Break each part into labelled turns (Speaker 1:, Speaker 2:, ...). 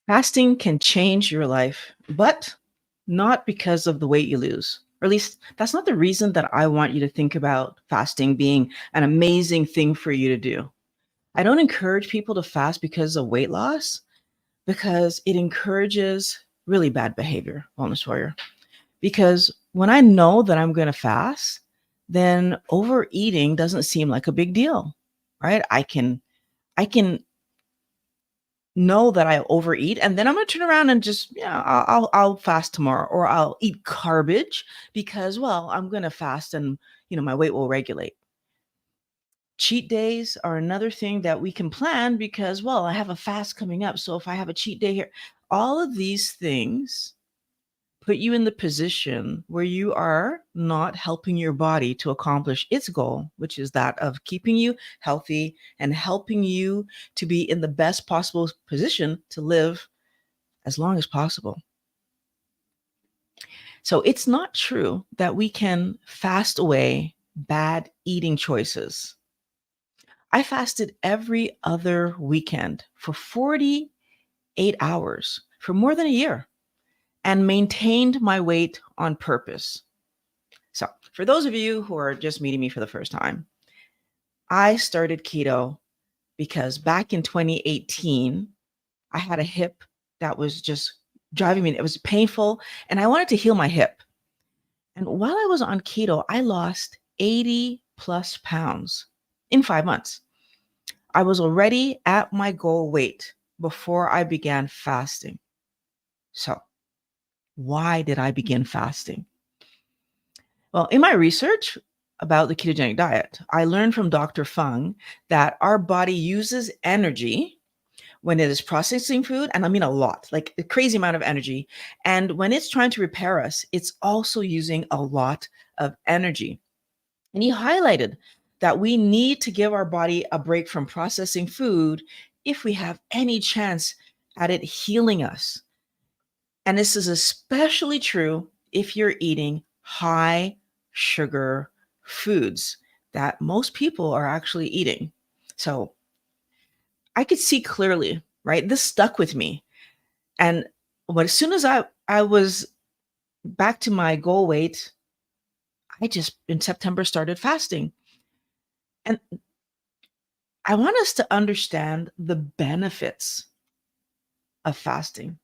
Speaker 1: Fasting can change your life, but not because of the weight you lose. Or at least that's not the reason that I want you to think about fasting being an amazing thing for you to do. I don't encourage people to fast because of weight loss, because it encourages really bad behavior, wellness warrior. Because when I know that I'm going to fast, then overeating doesn't seem like a big deal, right? I can know that I overeat, and then I'm gonna turn around and just I'll fast tomorrow, or I'll eat garbage because I'm gonna fast, and my weight will regulate. Cheat days are another thing that we can plan because I have a fast coming up, so if I have a cheat day here, all of these things put you in the position where you are not helping your body to accomplish its goal, which is that of keeping you healthy and helping you to be in the best possible position to live as long as possible. So it's not true that we can fast away bad eating choices. I fasted every other weekend for 48 hours for more than a year and maintained my weight on purpose. So, for those of you who are just meeting me for the first time, I started keto because back in 2018, I had a hip that was just driving me. It was painful, and I wanted to heal my hip. And while I was on keto, I lost 80 plus pounds in 5 months. I was already at my goal weight before I began fasting. So, why did I begin fasting? Well, in my research about the ketogenic diet, I learned from Dr. Fung that our body uses energy when it is processing food, and I mean a lot, like a crazy amount of energy. And when it's trying to repair us, it's also using a lot of energy. And he highlighted that we need to give our body a break from processing food if we have any chance at it healing us. And this is especially true if you're eating high sugar foods that most people are actually eating. So I could see clearly, right? This stuck with me. And as soon as I was back to my goal weight, I just in September started fasting. And I want us to understand the benefits of fasting,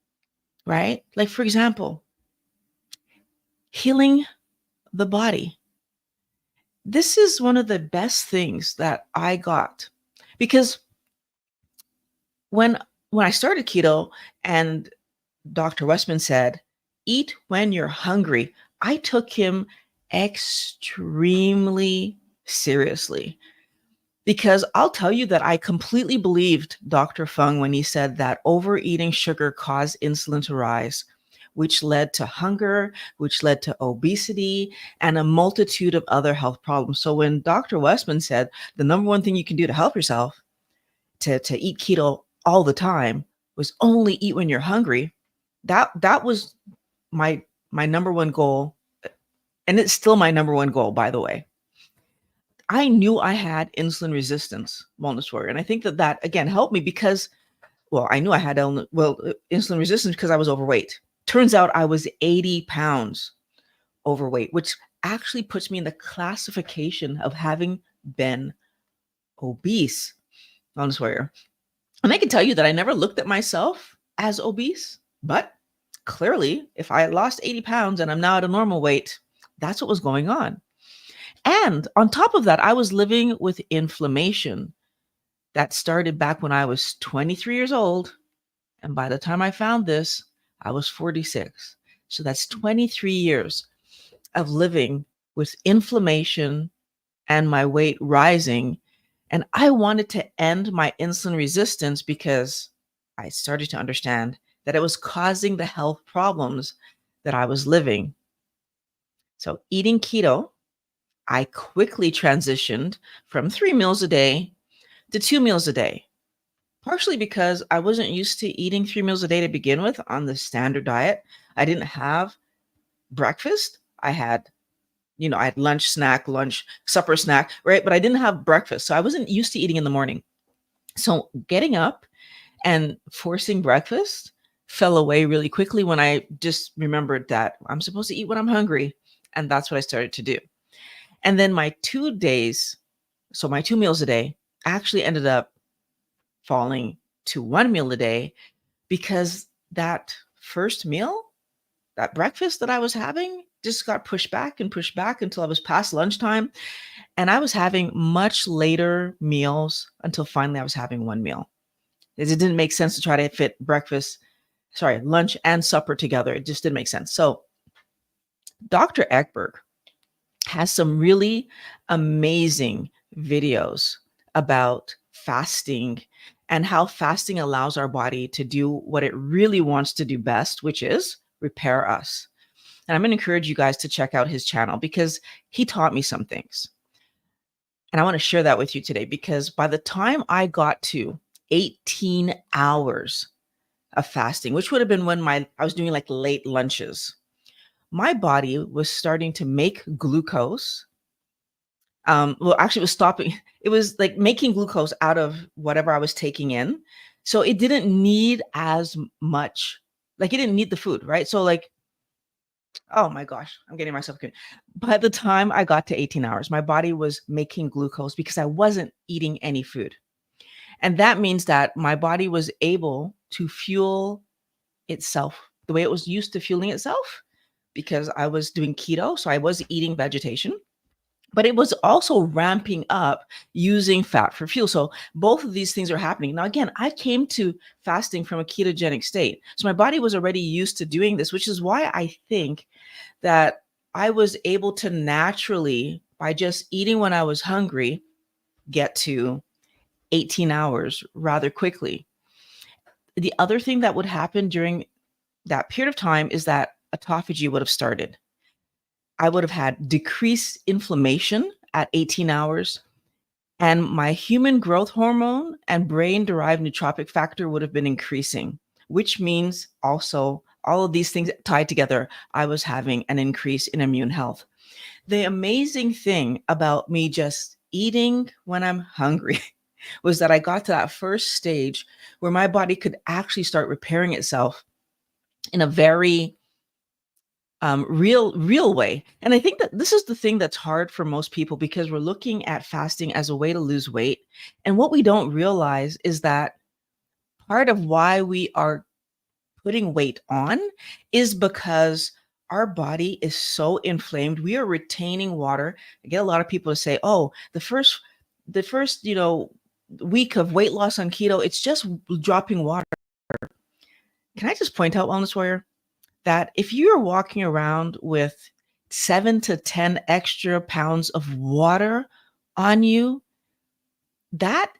Speaker 1: right? Like, for example, healing the body. This is one of the best things that I got because when I started keto and Dr. Westman said, eat when you're hungry, I took him extremely seriously because I'll tell you that I completely believed Dr. Fung when he said that overeating sugar caused insulin to rise, which led to hunger, which led to obesity, and a multitude of other health problems. So when Dr. Westman said the number one thing you can do to help yourself to eat keto all the time was only eat when you're hungry, that was my number one goal, and it's still my number one goal, by the way. I knew I had insulin resistance, wellness warrior, and I think that again helped me because, I knew I had insulin resistance because I was overweight. Turns out I was 80 pounds overweight, which actually puts me in the classification of having been obese, wellness warrior. And I can tell you that I never looked at myself as obese, but clearly, if I had lost 80 pounds and I'm now at a normal weight, that's what was going on. And on top of that, I was living with inflammation that started back when I was 23 years old. And by the time I found this, I was 46. So that's 23 years of living with inflammation and my weight rising. And I wanted to end my insulin resistance because I started to understand that it was causing the health problems that I was living. So eating keto, I quickly transitioned from 3 meals a day to 2 meals a day, partially because I wasn't used to eating 3 meals a day to begin with on the standard diet. I didn't have breakfast. I had lunch, snack, lunch, supper, snack, right? But I didn't have breakfast. So I wasn't used to eating in the morning. So getting up and forcing breakfast fell away really quickly when I just remembered that I'm supposed to eat when I'm hungry. And that's what I started to do. And then my 2 days, so my 2 meals a day, actually ended up falling to 1 meal a day because that first meal, that breakfast that I was having, just got pushed back until I was past lunchtime. And I was having much later meals until finally I was having 1 meal. It didn't make sense to try to fit lunch and supper together. It just didn't make sense. So Dr. Ekberg has some really amazing videos about fasting and how fasting allows our body to do what it really wants to do best, which is repair us. And I'm going to encourage you guys to check out his channel because he taught me some things. And I want to share that with you today because by the time I got to 18 hours of fasting, which would have been when I was doing like late lunches, my body was starting to make glucose. Well, actually, it was stopping. It was like making glucose out of whatever I was taking in. So it didn't need as much, like it didn't need the food, right? So like, oh my gosh, I'm getting myself good. By the time I got to 18 hours, my body was making glucose because I wasn't eating any food. And that means that my body was able to fuel itself the way it was used to fueling itself because I was doing keto. So I was eating vegetation, but it was also ramping up using fat for fuel. So both of these things are happening. Now, again, I came to fasting from a ketogenic state. So my body was already used to doing this, which is why I think that I was able to naturally, by just eating when I was hungry, get to 18 hours rather quickly. The other thing that would happen during that period of time is that autophagy would have started. I would have had decreased inflammation at 18 hours, and my human growth hormone and brain derived nootropic factor would have been increasing, which means also all of these things tied together, I was having an increase in immune health. The amazing thing about me just eating when I'm hungry was that I got to that first stage where my body could actually start repairing itself in a very real way. And I think that this is the thing that's hard for most people because we're looking at fasting as a way to lose weight. And what we don't realize is that part of why we are putting weight on is because our body is so inflamed. We are retaining water. I get a lot of people to say, oh, the first week of weight loss on keto, it's just dropping water. Can I just point out, Wellness Warrior, that if you're walking around with 7 to 10 extra pounds of water on you, that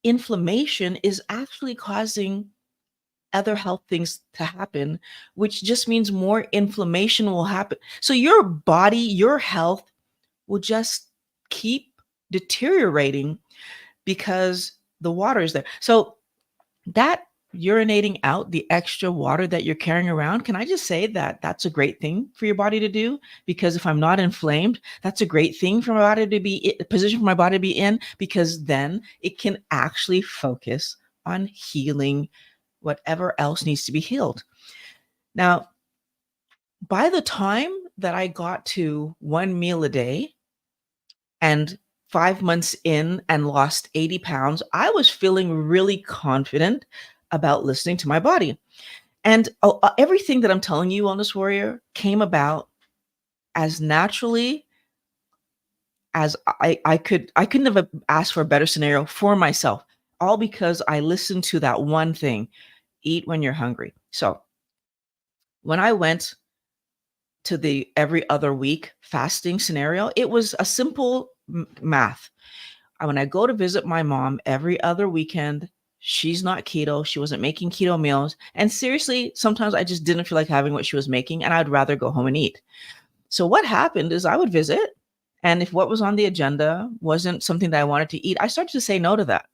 Speaker 1: inflammation is actually causing other health things to happen, which just means more inflammation will happen. So your body, your health will just keep deteriorating because the water is there. So that urinating out the extra water that you're carrying around, can I just say that that's a great thing for your body to do? Because if I'm not inflamed, that's a great thing for my body to be position for my body to be in, because then it can actually focus on healing whatever else needs to be healed. Now, by the time that I got to 1 meal a day and 5 months in and lost 80 pounds, I was feeling really confident about listening to my body. And everything that I'm telling you, Wellness Warrior, came about as naturally as I couldn't have asked for a better scenario for myself, all because I listened to that one thing: eat when you're hungry. So when I went to the every other week fasting scenario, it was a simple math. When I go to visit my mom every other weekend, she's not keto. She wasn't making keto meals. And seriously, sometimes I just didn't feel like having what she was making, and I'd rather go home and eat. So what happened is I would visit, and if what was on the agenda wasn't something that I wanted to eat, I started to say no to that.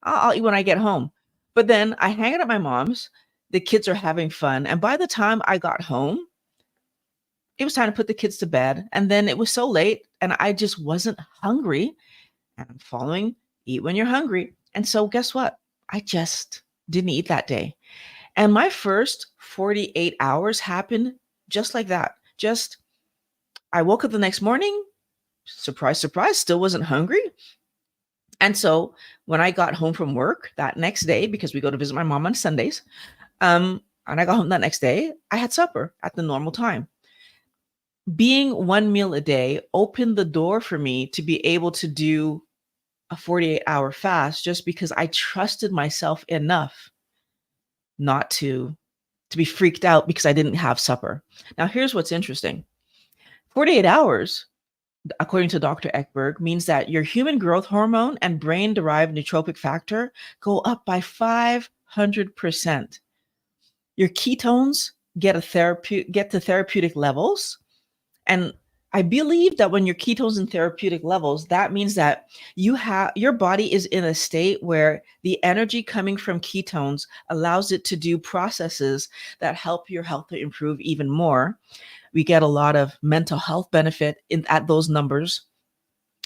Speaker 1: I'll eat when I get home. But then I hang out at my mom's. The kids are having fun. And by the time I got home, it was time to put the kids to bed. And then it was so late and I just wasn't hungry. And I'm following eat when you're hungry. And so guess what? I just didn't eat that day. And my first 48 hours happened just like that. Just I woke up the next morning, surprise, surprise, still wasn't hungry. And so when I got home from work that next day, because we go to visit my mom on Sundays, and I got home that next day, I had supper at the normal time. Being one meal a day opened the door for me to be able to do a 48-hour fast just because I trusted myself enough not to be freaked out because I didn't have supper. Now, here's what's interesting. 48 hours, according to Dr. Ekberg, means that your human growth hormone and brain-derived nootropic factor go up by 500%. Your ketones get to therapeutic levels. And I believe that when your ketones in therapeutic levels, that means that your body is in a state where the energy coming from ketones allows it to do processes that help your health to improve even more. We get a lot of mental health benefit at those numbers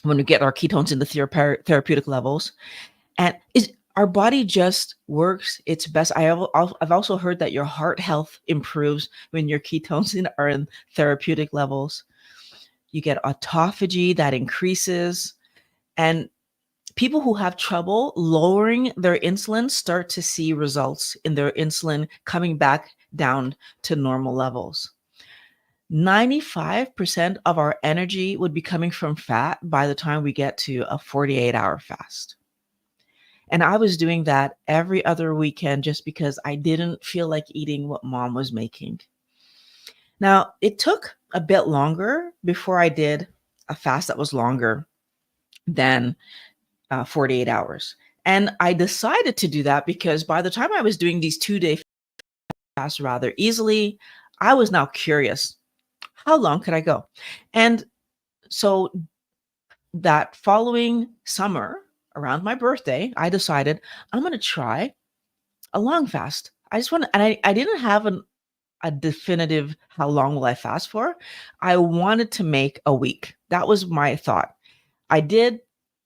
Speaker 1: when we get our ketones in the therapeutic levels. And our body just works its best. I've also heard that your heart health improves when your ketones are in therapeutic levels. You get autophagy that increases, and people who have trouble lowering their insulin start to see results in their insulin coming back down to normal levels. 95% of our energy would be coming from fat by the time we get to a 48-hour fast. And I was doing that every other weekend just because I didn't feel like eating what mom was making. Now, it took a bit longer before I did a fast that was longer than 48 hours. And I decided to do that because by the time I was doing these 2-day fasts rather easily, I was now curious, how long could I go? And so that following summer, around my birthday, I decided I'm going to try a long fast. I just want to, and I didn't have a definitive how long will I fast for. I wanted to make a week. That was my thought. I did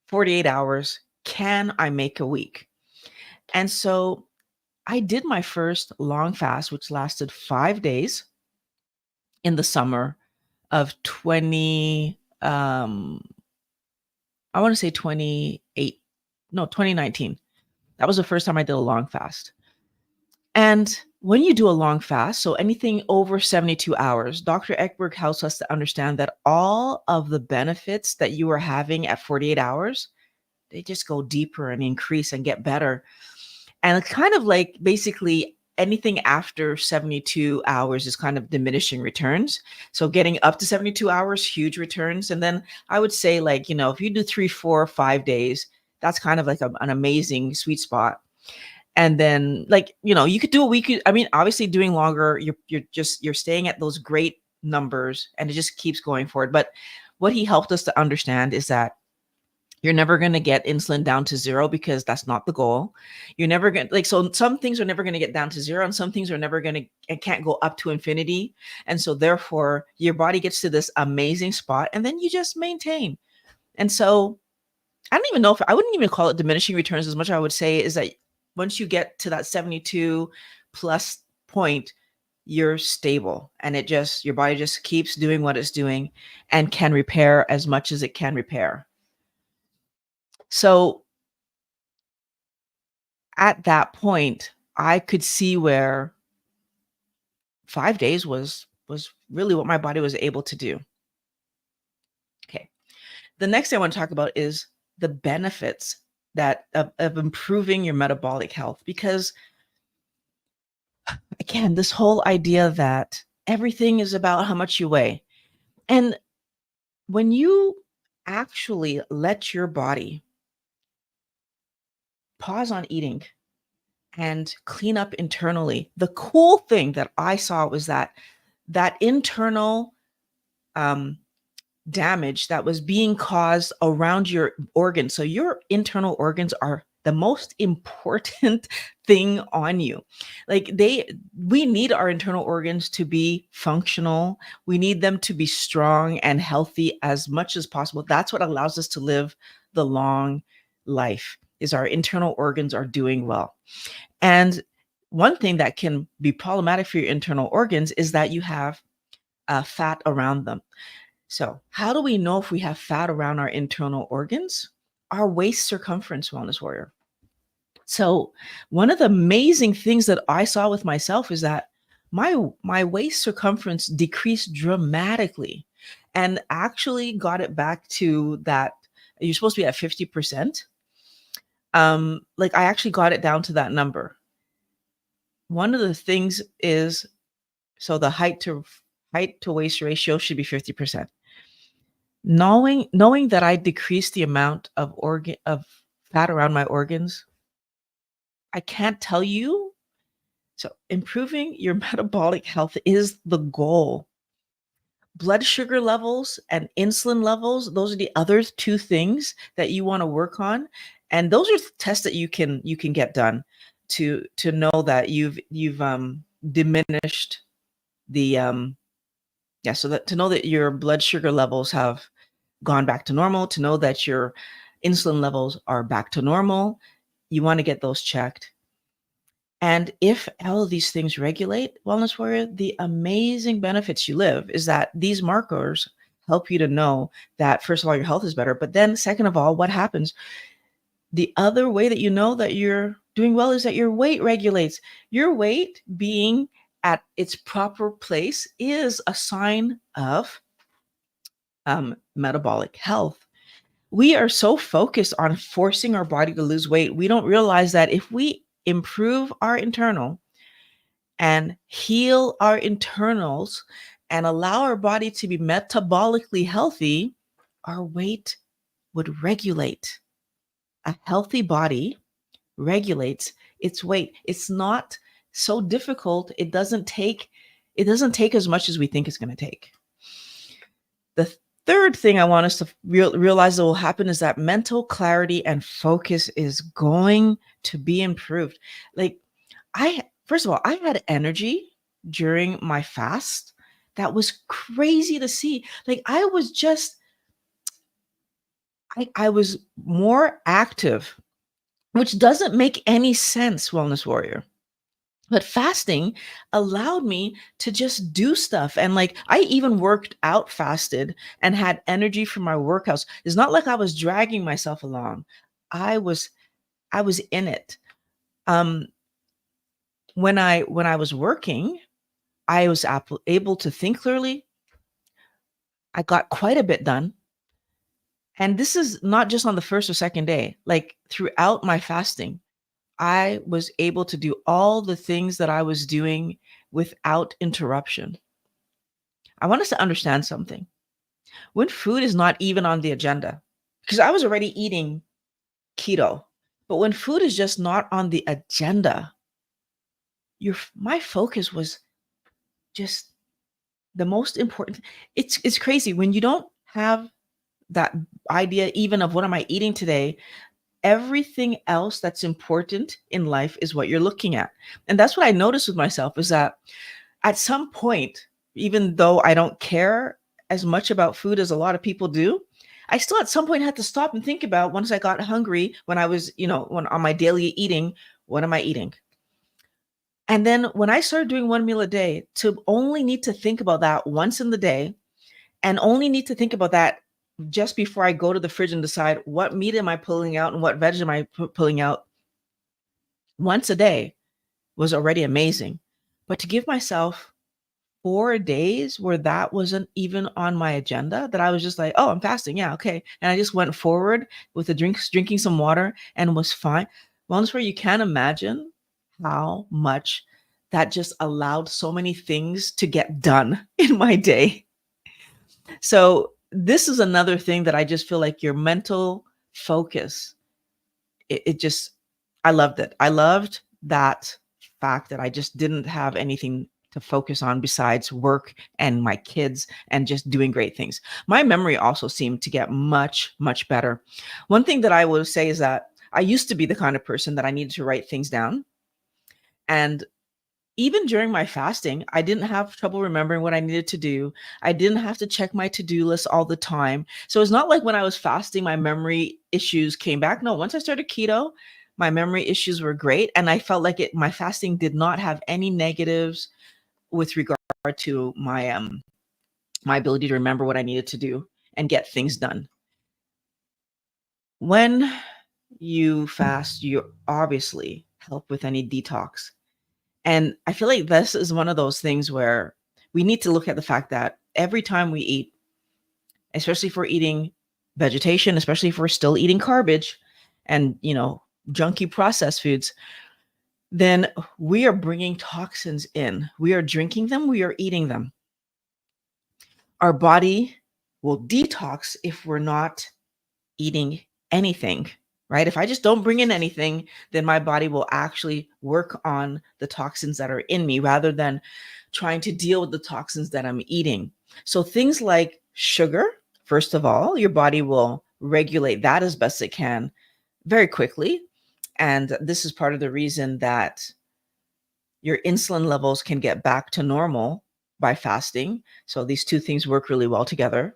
Speaker 1: 48 hours. Can I make a week? And so I did my first long fast, which lasted 5 days in the summer of 20, I want to say 2019. That was the first time I did a long fast. And when you do a long fast, so anything over 72 hours, Dr. Ekberg helps us to understand that all of the benefits that you are having at 48 hours, they just go deeper and increase and get better. And it's kind of like basically anything after 72 hours is kind of diminishing returns. So getting up to 72 hours, huge returns. And then I would say, like, if you do 3, 4, 5 days, that's kind of like an amazing sweet spot. And then, like, you could do a week. I mean, obviously doing longer, you're staying at those great numbers and it just keeps going forward. But what he helped us to understand is that you're never going to get insulin down to zero because that's not the goal. You're never going to, so some things are never going to get down to zero and some things are never going to and can't go up to infinity. And so therefore your body gets to this amazing spot and then you just maintain. And so I don't even know if I wouldn't even call it diminishing returns as much. I would say is that once you get to that 72 plus point, you're stable and your body just keeps doing what it's doing and can repair as much as it can repair. So at that point, I could see where 5 days was really what my body was able to do. Okay. The next thing I want to talk about is the benefits that of improving your metabolic health, because again, this whole idea that everything is about how much you weigh. And when you actually let your body pause on eating and clean up internally, the cool thing that I saw was that internal damage that was being caused around your organs. So your internal organs are the most important thing on you. Like we need our internal organs to be functional. We need them to be strong and healthy as much as possible. That's what allows us to live the long life, is our internal organs are doing well. And one thing that can be problematic for your internal organs is that you have fat around them. So, how do we know if we have fat around our internal organs? Our waist circumference, wellness warrior. So, one of the amazing things that I saw with myself is that my waist circumference decreased dramatically, and actually got it back to that you're supposed to be at 50%. Like I actually got it down to that number. One of the things is, so the height to waist ratio should be 50%. Knowing that I decreased the amount of fat around my organs, I can't tell you. So improving your metabolic health is the goal. Blood sugar levels and insulin levels, those are the other two things that you want to work on. And those are tests that you can get done to know that you've diminished the yeah, so that to know that your blood sugar levels have gone back to normal, to know that your insulin levels are back to normal, you want to get those checked. And if all of these things regulate, wellness warrior, the amazing benefits you live is that these markers help you to know that, first of all, your health is better. But then, second of all, what happens? The other way that you know that you're doing well is that your weight regulates. Your weight being at its proper place is a sign of metabolic health. We are so focused on forcing our body to lose weight, we don't realize that if we improve our internal and heal our internals and allow our body to be metabolically healthy, our weight would regulate. A healthy body regulates its weight. It's not so difficult. It doesn't take as much as we think it's going to take. The third thing I want us to realize that will happen is that mental clarity and focus is going to be improved. Like first of all, I had energy during my fast that was crazy to see. Like I was more active, which doesn't make any sense, wellness warrior. But fasting allowed me to just do stuff. And like I even worked out fasted and had energy for my workouts. It's not like I was dragging myself along. I was I was in it. Um when I was working, I was able to think clearly. I got quite a bit done. And this is not just on the first or second day. Like throughout my fasting, I was able to do all the things that I was doing without interruption. I want us to understand something. When food is not even on the agenda, because I was already eating keto, but when food is just not on the agenda, my focus was just the most important. It's crazy when you don't have that idea even of what am I eating today. Everything else that's important in life is what you're looking at. And that's what I noticed with myself is that at some point, even though I don't care as much about food as a lot of people do, I still at some point had to stop and think about once I got hungry, when I was, when on my daily eating, what am I eating? And then when I started doing one meal a day, to only need to think about that once in the day and only need to think about that just before I go to the fridge and decide what meat am I pulling out and what veg am I pulling out once a day was already amazing. But to give myself 4 days where that wasn't even on my agenda, that I was just like, oh, I'm fasting. Yeah, okay. And I just went forward with the drinking some water and was fine. Wellness where you can't imagine how much that just allowed so many things to get done in my day. So this is another thing that I just feel like your mental focus, it just, I loved it. I loved that fact that I just didn't have anything to focus on besides work and my kids and just doing great things. My memory also seemed to get much, much better. One thing that I will say is that I used to be the kind of person that I needed to write things down. And even during my fasting, I didn't have trouble remembering what I needed to do. I didn't have to check my to-do list all the time. So it's not like when I was fasting, my memory issues came back. No, once I started keto, My memory issues were great. And I felt like my fasting did not have any negatives with regard to my ability to remember what I needed to do and get things done. When you fast, you obviously help with any detox. And I feel like this is one of those things where we need to look at the fact that every time we eat, especially if we're eating vegetation, especially if we're still eating garbage and, junky processed foods, then we are bringing toxins in. We are drinking them, we are eating them. Our body will detox if we're not eating anything, right? If I just don't bring in anything, then my body will actually work on the toxins that are in me rather than trying to deal with the toxins that I'm eating. So things like sugar, first of all, your body will regulate that as best it can very quickly. And this is part of the reason that your insulin levels can get back to normal by fasting. So these two things work really well together.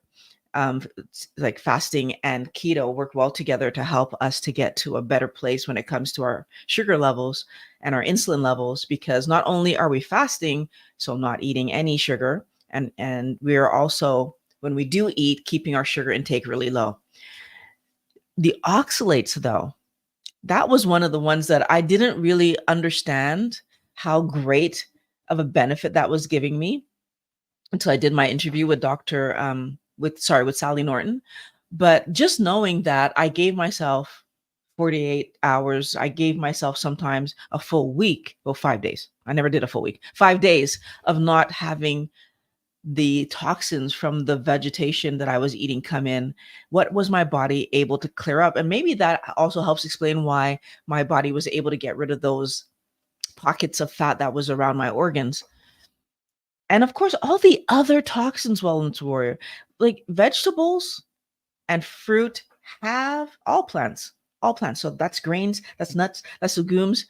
Speaker 1: Like fasting and keto work well together to help us to get to a better place when it comes to our sugar levels and our insulin levels, because not only are we fasting, so not eating any sugar, and we are also, when we do eat, keeping our sugar intake really low. The oxalates, though, that was one of the ones that I didn't really understand how great of a benefit that was giving me until I did my interview with with Sally Norton. But just knowing that I gave myself 48 hours, I gave myself sometimes a full week, well, 5 days. I never did a full week, 5 days of not having the toxins from the vegetation that I was eating come in. What was my body able to clear up? And maybe that also helps explain why my body was able to get rid of those pockets of fat that was around my organs. And of course, all the other toxins, Wellness Warrior, like vegetables and fruit, have all plants. So that's grains, that's nuts, that's legumes.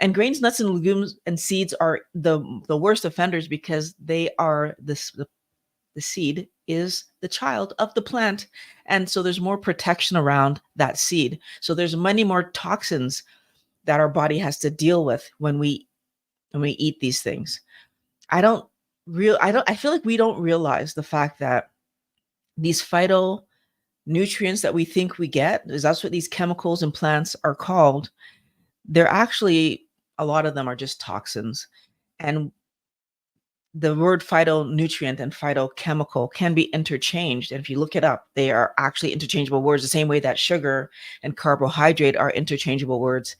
Speaker 1: And grains, nuts, and legumes and seeds are the worst offenders because they are the seed is the child of the plant. And so there's more protection around that seed. So there's many more toxins that our body has to deal with when we eat these things. I feel like we don't realize the fact that these phytonutrients that we think we get, is that's what these chemicals in plants are called. They're actually, a lot of them are just toxins. And the word phytonutrient and phytochemical can be interchanged. And if you look it up, they are actually interchangeable words, the same way that sugar and carbohydrate are interchangeable words.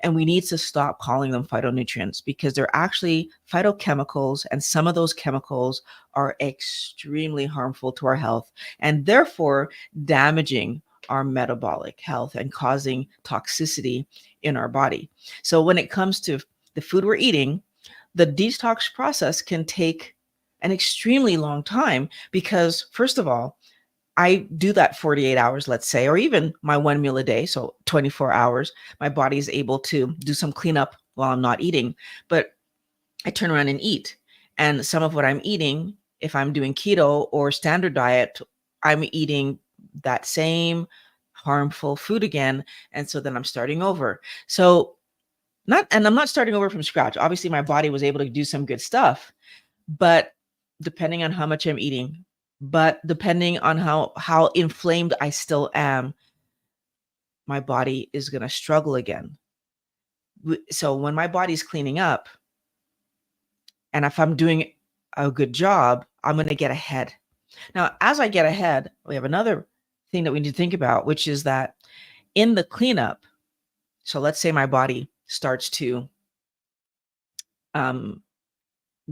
Speaker 1: And we need to stop calling them phytonutrients because they're actually phytochemicals. And some of those chemicals are extremely harmful to our health and therefore damaging our metabolic health and causing toxicity in our body. So when it comes to the food we're eating, the detox process can take an extremely long time because, first of all, I do that 48 hours, let's say, or even my one meal a day. So 24 hours, my body is able to do some cleanup while I'm not eating. But I turn around and eat. And some of what I'm eating, if I'm doing keto or standard diet, I'm eating that same harmful food again. And so then I'm starting over. So I'm not starting over from scratch. Obviously, my body was able to do some good stuff, but depending on how much I'm eating, but depending on how inflamed I still am, my body is going to struggle again. So when my body's cleaning up, and if I'm doing a good job, I'm going to get ahead. Now, as I get ahead, we have another thing that we need to think about, which is that in the cleanup, so let's say my body starts to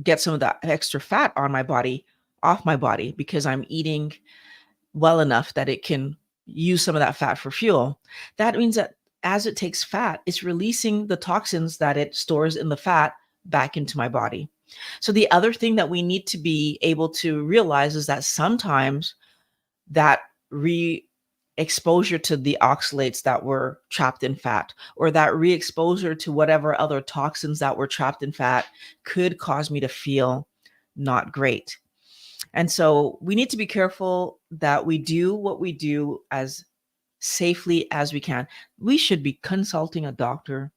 Speaker 1: get some of that extra fat on my body off my body because I'm eating well enough that it can use some of that fat for fuel. That means that as it takes fat, it's releasing the toxins that it stores in the fat back into my body. So the other thing that we need to be able to realize is that sometimes that exposure to the oxalates that were trapped in fat, or that re-exposure to whatever other toxins that were trapped in fat, could cause me to feel not great. And so we need to be careful that we do what we do as safely as we can. We should be consulting a doctor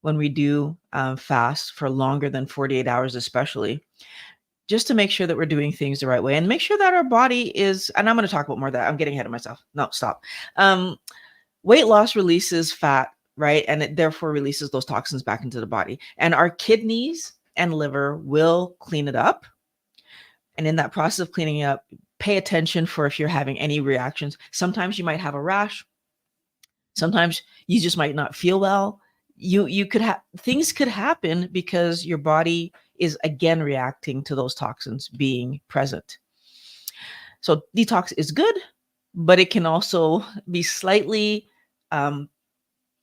Speaker 1: when we do fast for longer than 48 hours, especially, just to make sure that we're doing things the right way and make sure that our body is, and I'm going to talk about more of that. I'm getting ahead of myself. No, stop. Weight loss releases fat, right? And it therefore releases those toxins back into the body. And our kidneys and liver will clean it up. And in that process of cleaning it up, pay attention for if you're having any reactions. Sometimes you might have a rash. Sometimes you just might not feel well. You could have, things could happen because your body is again reacting to those toxins being present. So detox is good, but it can also be slightly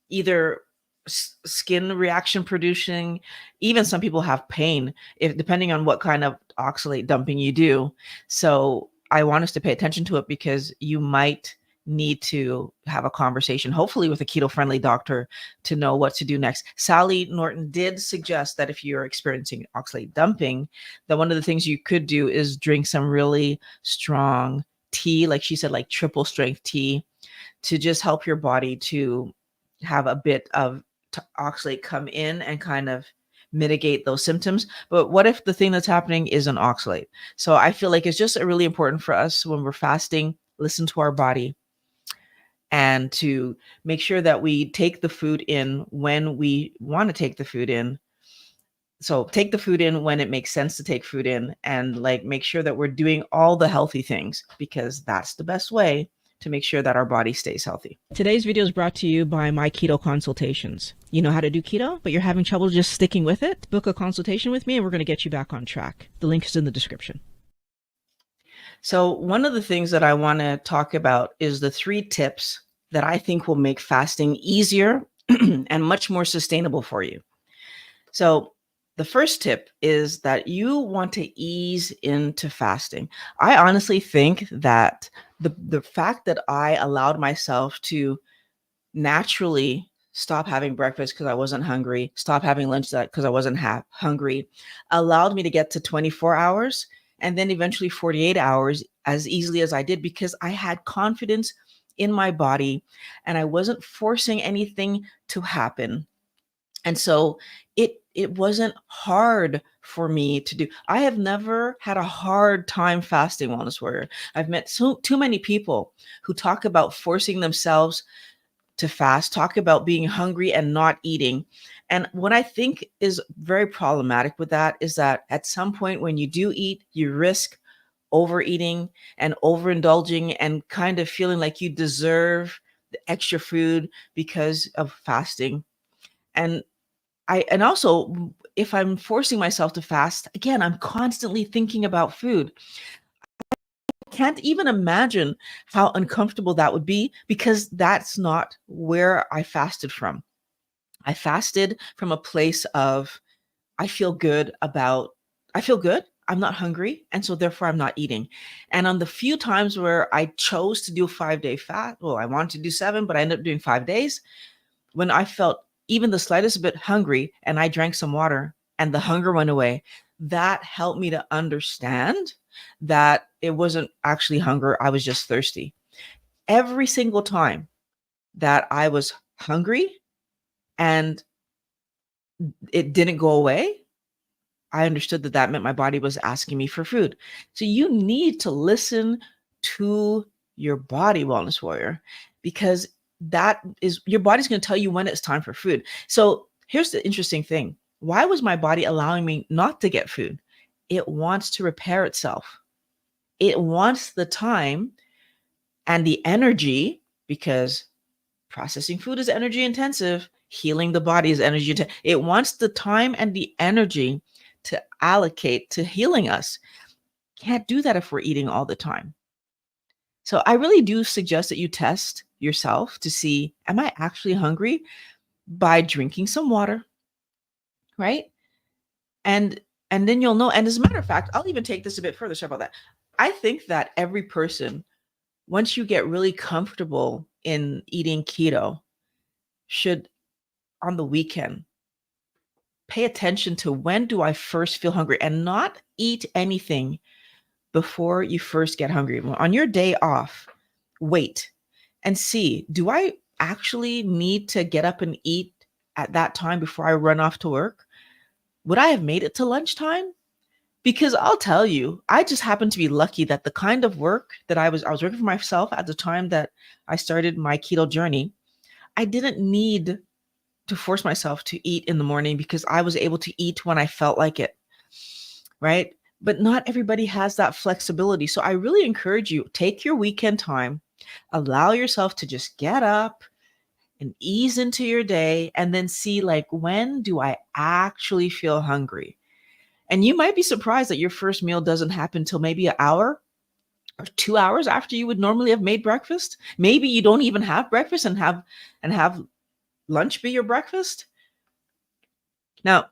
Speaker 1: either skin reaction producing. Even some people have pain, if depending on what kind of oxalate dumping you do. So I want us to pay attention to it, because you might need to have a conversation, hopefully with a keto-friendly doctor, to know what to do next. Sally Norton did suggest that if you're experiencing oxalate dumping, that one of the things you could do is drink some really strong tea, like she said, like triple strength tea, to just help your body to have a bit of oxalate come in and kind of mitigate those symptoms. But what if the thing that's happening is an oxalate? So I feel like it's just really important for us when we're fasting, listen to our body, and to make sure that we take the food in when we want to take the food in. So take the food in when it makes sense to take food in, and like make sure that we're doing all the healthy things, because that's the best way to make sure that our body stays healthy. Today's video is brought to you by my keto consultations. You know how to do keto, but you're having trouble just sticking with it? Book a consultation with me and we're going to get you back on track. The link is in the description. So one of the things that I want to talk about is the 3 tips that I think will make fasting easier and much more sustainable for you. So the first tip is that you want to ease into fasting. I honestly think that the fact that I allowed myself to naturally stop having breakfast because I wasn't hungry, stop having lunch because I wasn't hungry, allowed me to get to 24 hours and then eventually 48 hours as easily as I did, because I had confidence in my body and I wasn't forcing anything to happen. And so it wasn't hard for me to do. I have never had a hard time fasting, Wellness Warrior. I've met too many people who talk about forcing themselves to fast, talk about being hungry and not eating. And what I think is very problematic with that is that at some point when you do eat, you risk overeating and overindulging and kind of feeling like you deserve the extra food because of fasting. And also, if I'm forcing myself to fast, again, I'm constantly thinking about food. I can't even imagine how uncomfortable that would be, because that's not where I fasted from. I fasted from a place of, I feel good. I'm not hungry. And so therefore I'm not eating. And on the few times where I chose to do a 5-day fast, well, I wanted to do 7, but I ended up doing 5 days. When I felt even the slightest bit hungry and I drank some water and the hunger went away, that helped me to understand that it wasn't actually hunger. I was just thirsty. Every single time that I was hungry and it didn't go away, I understood that that meant my body was asking me for food. So you need to listen to your body, Wellness Warrior, because that is, your body's going to tell you when it's time for food. So here's the interesting thing. Why was my body allowing me not to get food? It wants to repair itself. It wants the time and the energy, because processing food is energy intensive. Healing the body is energy intensive. It wants the time and the energy to allocate to healing us. Can't do that if we're eating all the time. So I really do suggest that you test yourself to see, am I actually hungry, by drinking some water, right? And then you'll know. And as a matter of fact, I'll even take this a bit further. Sorry about that. I think that every person, once you get really comfortable in eating keto, should, on the weekend, pay attention to when do I first feel hungry, and not eat anything before you first get hungry. On your day off, wait. and see, do I actually need to get up and eat at that time before I run off to work? Would I have made it to lunchtime? Because I'll tell you, I just happened to be lucky that the kind of work that I was working for myself at the time that I started my keto journey. I didn't need to force myself to eat in the morning because I was able to eat when I felt like it, right? But not everybody has that flexibility. So I really encourage you, take your weekend time, allow yourself to just get up and ease into your day and then see, like, when do I actually feel hungry? And you might be surprised that your first meal doesn't happen till maybe an hour or 2 hours after you would normally have made breakfast. Maybe you don't even have breakfast and have lunch be your breakfast. Now,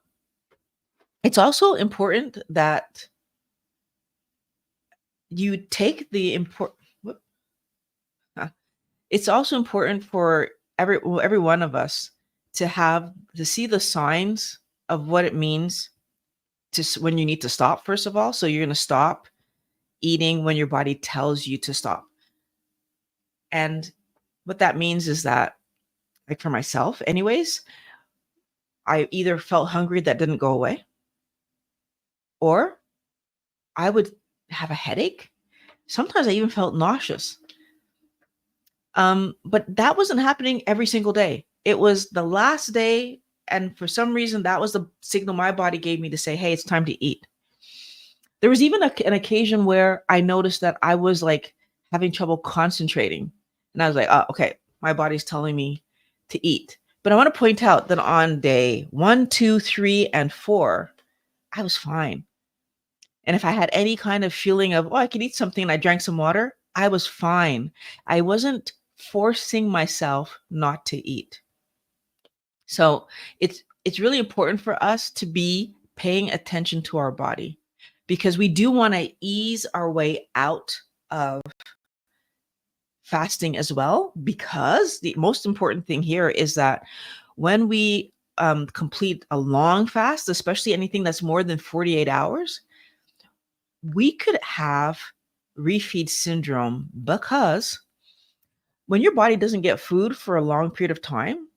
Speaker 1: it's also important that you take the important it's also important for every one of us to see the signs of what it means when you need to stop, first of all. So you're going to stop eating when your body tells you to stop. And what that means is that, like for myself anyways, I either felt hungry that didn't go away, or I would have a headache. Sometimes I even felt nauseous. But that wasn't happening every single day. It was the last day, and for some reason, that was the signal my body gave me to say, "Hey, it's time to eat." There was even an occasion where I noticed that I was like having trouble concentrating, and I was like, "Oh, okay, my body's telling me to eat." But I want to point out that on day 1, 2, 3, and 4, I was fine. And if I had any kind of feeling of, oh, I could eat something, and I drank some water, I was fine. I wasn't forcing myself not to eat. So it's really important for us to be paying attention to our body, because we do want to ease our way out of fasting as well. Because the most important thing here is that when we complete a long fast, especially anything that's more than 48 hours, we could have refeed syndrome, because when your body doesn't get food for a long period of time,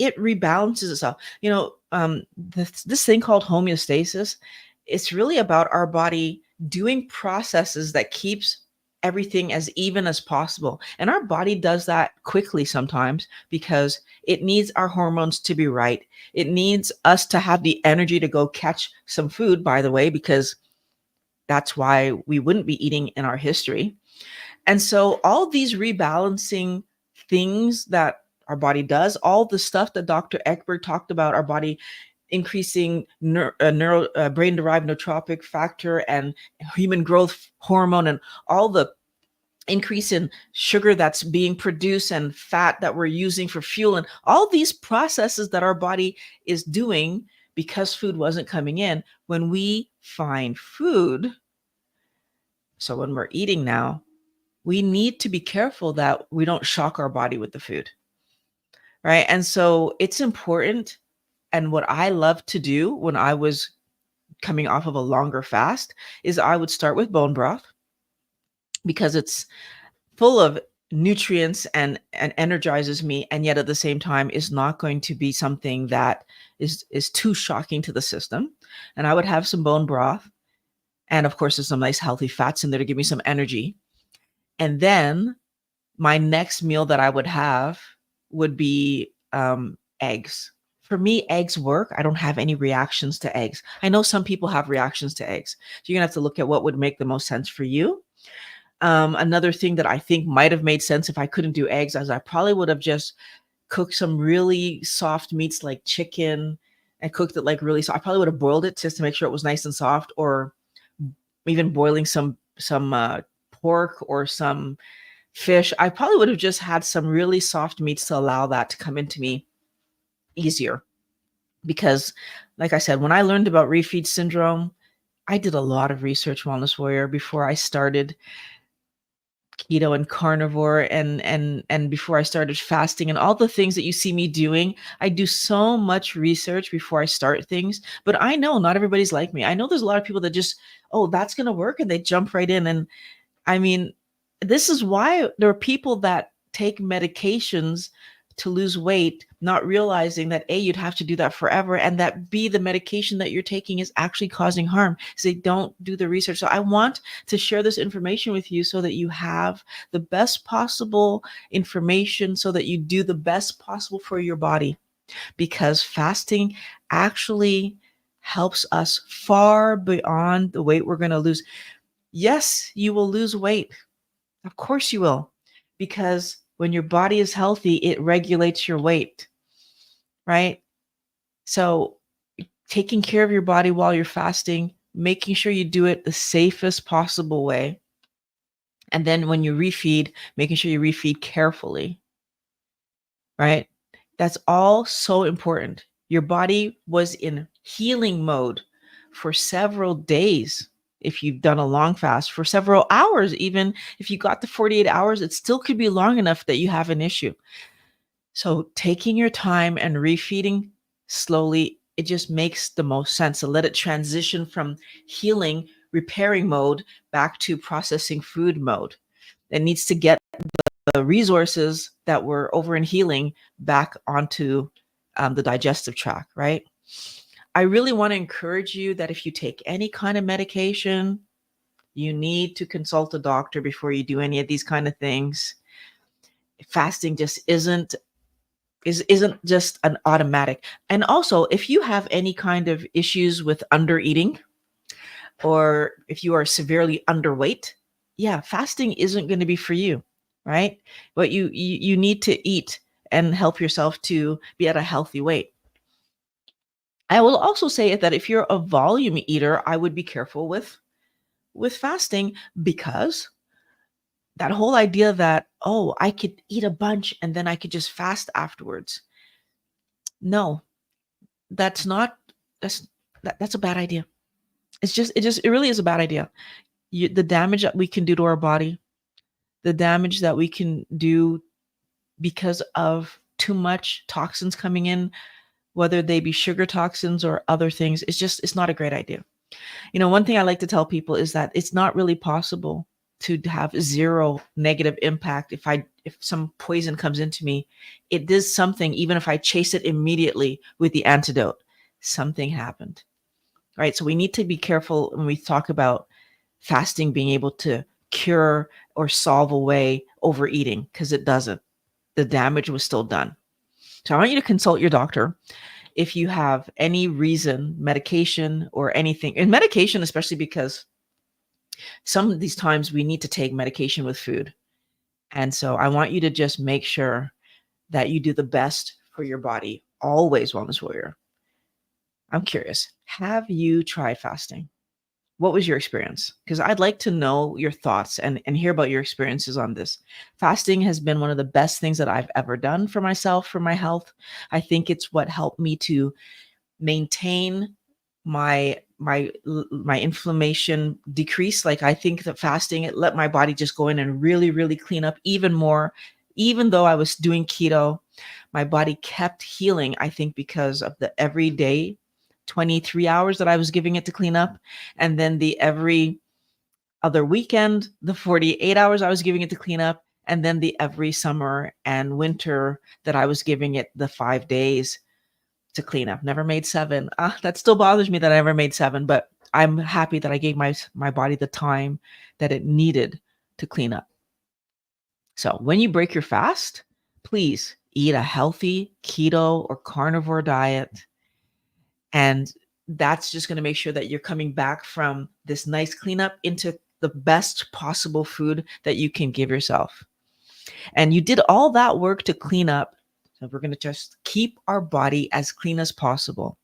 Speaker 1: it rebalances itself. This thing called homeostasis, it's really about our body doing processes that keeps everything as even as possible. And our body does that quickly sometimes because it needs our hormones to be right. It needs us to have the energy to go catch some food, by the way, because that's why we wouldn't be eating in our history. And so all these rebalancing things that our body does, all the stuff that Dr. Ekberg talked about, our body increasing brain-derived neurotropic factor and human growth hormone, and all the increase in sugar that's being produced and fat that we're using for fuel, and all these processes that our body is doing because food wasn't coming in. When we find food, so when we're eating now, we need to be careful that we don't shock our body with the food, right? And so it's important. And what I love to do when I was coming off of a longer fast is I would start with bone broth, because it's full of nutrients and energizes me, and yet at the same time is not going to be something that is too shocking to the system. And I would have some bone broth, and of course there's some nice healthy fats in there to give me some energy. And then my next meal that I would have would be eggs. For me, eggs work. I don't have any reactions to eggs. I know some people have reactions to eggs. So you're gonna have to look at what would make the most sense for you. Another thing that I think might have made sense if I couldn't do eggs, as I probably would have just cooked some really soft meats like chicken and cooked it like really soft. I probably would have boiled it just to make sure it was nice and soft, or even boiling some pork or some fish. I probably would have just had some really soft meats to allow that to come into me easier. Because, like I said, when I learned about refeed syndrome, I did a lot of research, Wellness Warrior, before I started keto and carnivore, and before I started fasting and all the things that you see me doing. I do so much research before I start things. But I know not everybody's like me. I know there's a lot of people that just, oh, that's going to work, and they jump right in. And I mean, this is why there are people that take medications to lose weight, not realizing that A, you'd have to do that forever, and that B, the medication that you're taking is actually causing harm. So they don't do the research. So I want to share this information with you so that you have the best possible information, so that you do the best possible for your body, because fasting actually helps us far beyond the weight we're going to lose. Yes, you will lose weight. Of course you will, because when your body is healthy, it regulates your weight, right? So taking care of your body while you're fasting, making sure you do it the safest possible way. And then when you refeed, making sure you refeed carefully, right? That's all so important. Your body was in healing mode for several days. If you've done a long fast, for several hours, even if you got the 48 hours, it still could be long enough that you have an issue. So taking your time and refeeding slowly, it just makes the most sense. So let it transition from healing, repairing mode back to processing food mode. It needs to get the resources that were over in healing back onto the digestive tract, right? I really want to encourage you that if you take any kind of medication, you need to consult a doctor before you do any of these kind of things. Fasting just isn't just an automatic. And also, if you have any kind of issues with under eating, or if you are severely underweight, yeah, fasting isn't going to be for you, right? But you need to eat and help yourself to be at a healthy weight. I will also say that if you're a volume eater, I would be careful with fasting, because that whole idea that, oh, I could eat a bunch and then I could just fast afterwards. No, that's not that's that's a bad idea. It really is a bad idea. The damage that we can do to our body, the damage that we can do because of too much toxins coming in, whether they be sugar toxins or other things, it's not a great idea. One thing I like to tell people is that it's not really possible to have zero negative impact. If some poison comes into me, it does something. Even if I chase it immediately with the antidote, something happened, right? So we need to be careful when we talk about fasting being able to cure or solve away overeating, because it doesn't. The damage was still done. So I want you to consult your doctor if you have any reason, medication or anything. And medication, especially because some of these times we need to take medication with food. And so I want you to just make sure that you do the best for your body. Always, Wellness Warrior. I'm curious, have you tried fasting? What was your experience? Because I'd like to know your thoughts and hear about your experiences on this. Fasting has been one of the best things that I've ever done for myself, for my health. I think it's what helped me to maintain my inflammation decrease. Like, I think that fasting, it let my body just go in and really, really clean up even more. Even though I was doing keto, my body kept healing, I think, because of the everyday 23 hours that I was giving it to clean up. And then the every other weekend, the 48 hours I was giving it to clean up. And then the every summer and winter that I was giving it the 5 days to clean up. Never made 7. That still bothers me that I never made 7, but I'm happy that I gave my body the time that it needed to clean up. So when you break your fast, please eat a healthy keto or carnivore diet. And that's just going to make sure that you're coming back from this nice cleanup into the best possible food that you can give yourself. And you did all that work to clean up. So we're going to just keep our body as clean as possible.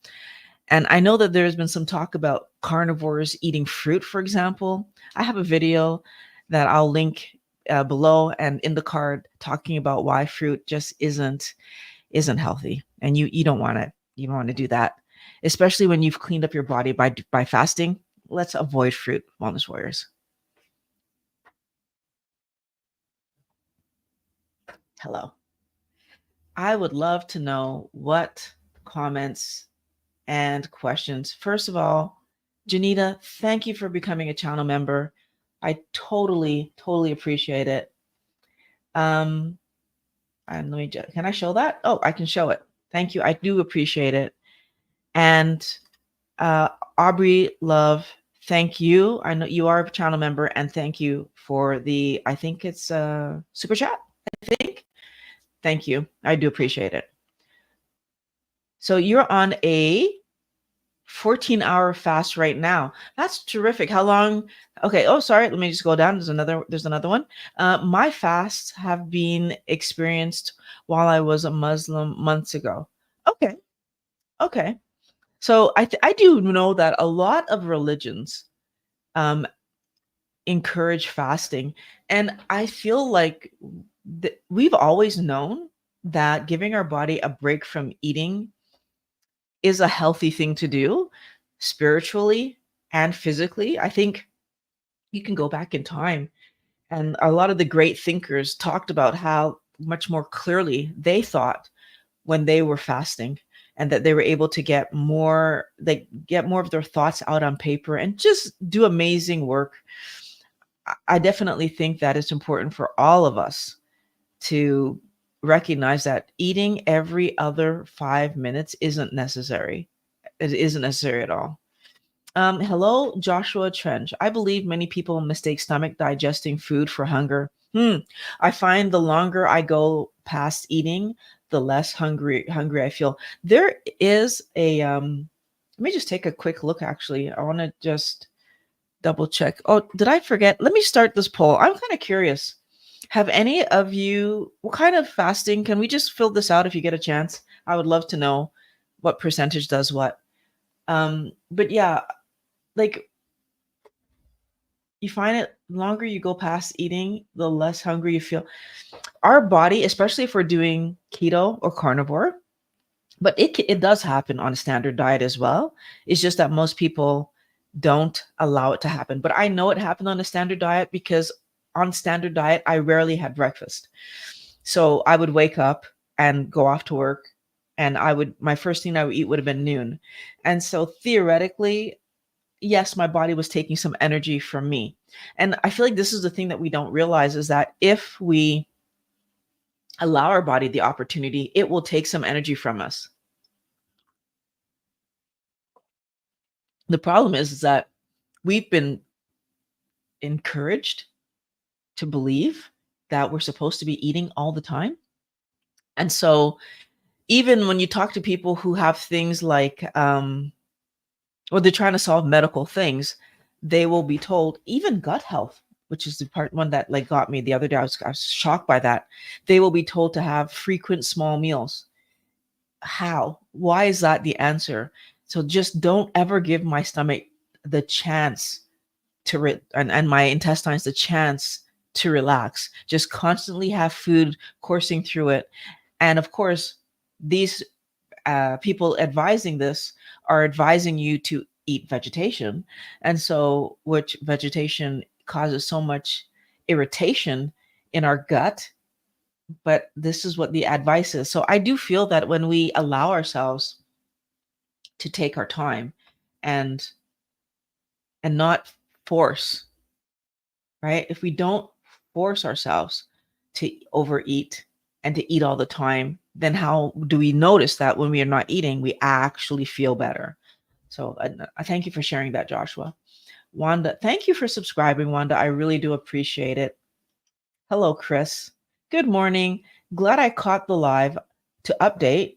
Speaker 1: And I know that there's been some talk about carnivores eating fruit, for example. I have a video that I'll link below and in the card, talking about why fruit just isn't healthy. And you don't want it. You don't want to do that, especially when you've cleaned up your body by fasting. Let's avoid fruit, Wellness Warriors. Hello. I would love to know what comments and questions. First of all, Janita, thank you for becoming a channel member. I totally, totally appreciate it. And can I show that? Oh, I can show it. Thank you. I do appreciate it. And uh, Aubrey Love, thank you. I know you are a channel member, and thank you for the, I think it's super chat, I think. Thank you. I do appreciate it. So you're on a 14-hour fast right now. That's terrific. How long? Okay. Oh, sorry. Let me just go down. There's another one. My fasts have been experienced while I was a Muslim months ago. Okay. Okay. So I do know that a lot of religions um, encourage fasting, and I feel like we've always known that giving our body a break from eating is a healthy thing to do spiritually and physically. I think you can go back in time, and a lot of the great thinkers talked about how much more clearly they thought when they were fasting, and that they were able to get more of their thoughts out on paper and just do amazing work. I definitely think that it's important for all of us to recognize that eating every other 5 minutes isn't necessary. It isn't necessary at all. Hello, Joshua Trench. I believe many people mistake stomach digesting food for hunger. I find the longer I go past eating, the less hungry I feel. There is a let me just take a quick look actually. I want to just double check. Oh, did I forget? Let me start this poll. I'm kind of curious. Have any of you, what kind of fasting? Can we just fill this out if you get a chance? I would love to know what percentage does what. But yeah, like you find it longer you go past eating, the less hungry you feel. Our body, especially if we're doing keto or carnivore, but it does happen on a standard diet as well. It's just that most people don't allow it to happen. But I know it happened on a standard diet because on standard diet, I rarely had breakfast. So I would wake up and go off to work, and my first thing I would eat would have been noon. And so theoretically, yes, my body was taking some energy from me. And I feel like this is the thing that we don't realize is that if we allow our body the opportunity, it will take some energy from us. The problem is that we've been encouraged to believe that we're supposed to be eating all the time. And so even when you talk to people who have things like or they're trying to solve medical things, they will be told, even gut health, which is the part one that like got me the other day. I was shocked by that. They will be told to have frequent small meals. How? Why is that the answer? So just don't ever give my stomach the chance to and my intestines the chance to relax. Just constantly have food coursing through it. And of course, these people advising this are advising you to eat vegetation. And so, which vegetation causes so much irritation in our gut. But this is what the advice is. So I do feel that when we allow ourselves to take our time and not force, right? If we don't force ourselves to overeat and to eat all the time, then how do we notice that when we are not eating, we actually feel better? So I thank you for sharing that, Joshua. Wanda, thank you for subscribing, Wanda. I really do appreciate it. Hello, Chris. Good morning. Glad I caught the live to update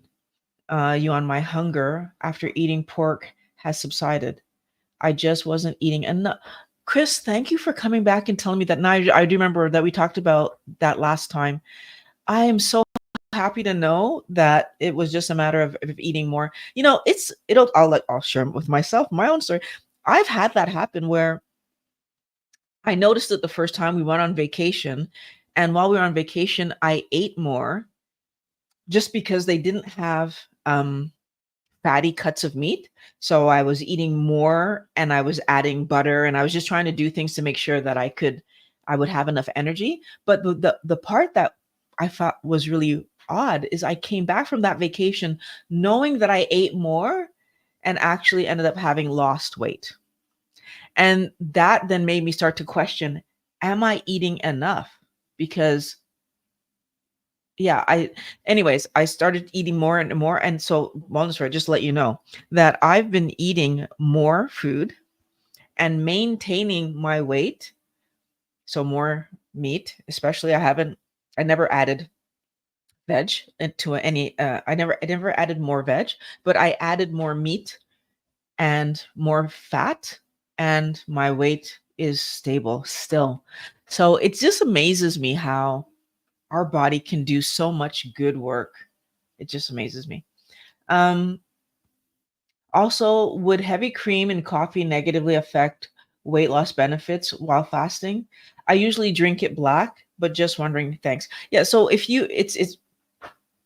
Speaker 1: you on my hunger after eating pork has subsided. I just wasn't eating enough. Chris, thank you for coming back and telling me that. Now I do remember that we talked about that last time. I am so happy to know that it was just a matter of eating more. You know, I'll share with myself my own story. I've had that happen where I noticed it the first time we went on vacation, and while we were on vacation, I ate more just because they didn't have fatty cuts of meat. So I was eating more and I was adding butter, and I was just trying to do things to make sure that I would have enough energy. But the part that I thought was really odd is I came back from that vacation knowing that I ate more and actually ended up having lost weight. And that then made me start to question, am I eating enough? Because yeah, anyways, I started eating more and more. And so, wellness story, just to let you know that I've been eating more food and maintaining my weight. So, more meat, especially I never added veg into any, I never added more veg, but I added more meat and more fat, and my weight is stable still. So, it just amazes me how our body can do so much good work. It just amazes me. Um, Also, would heavy cream and coffee negatively affect weight loss benefits while fasting? I usually drink it black, but just wondering. Thanks. Yeah. So if you, it's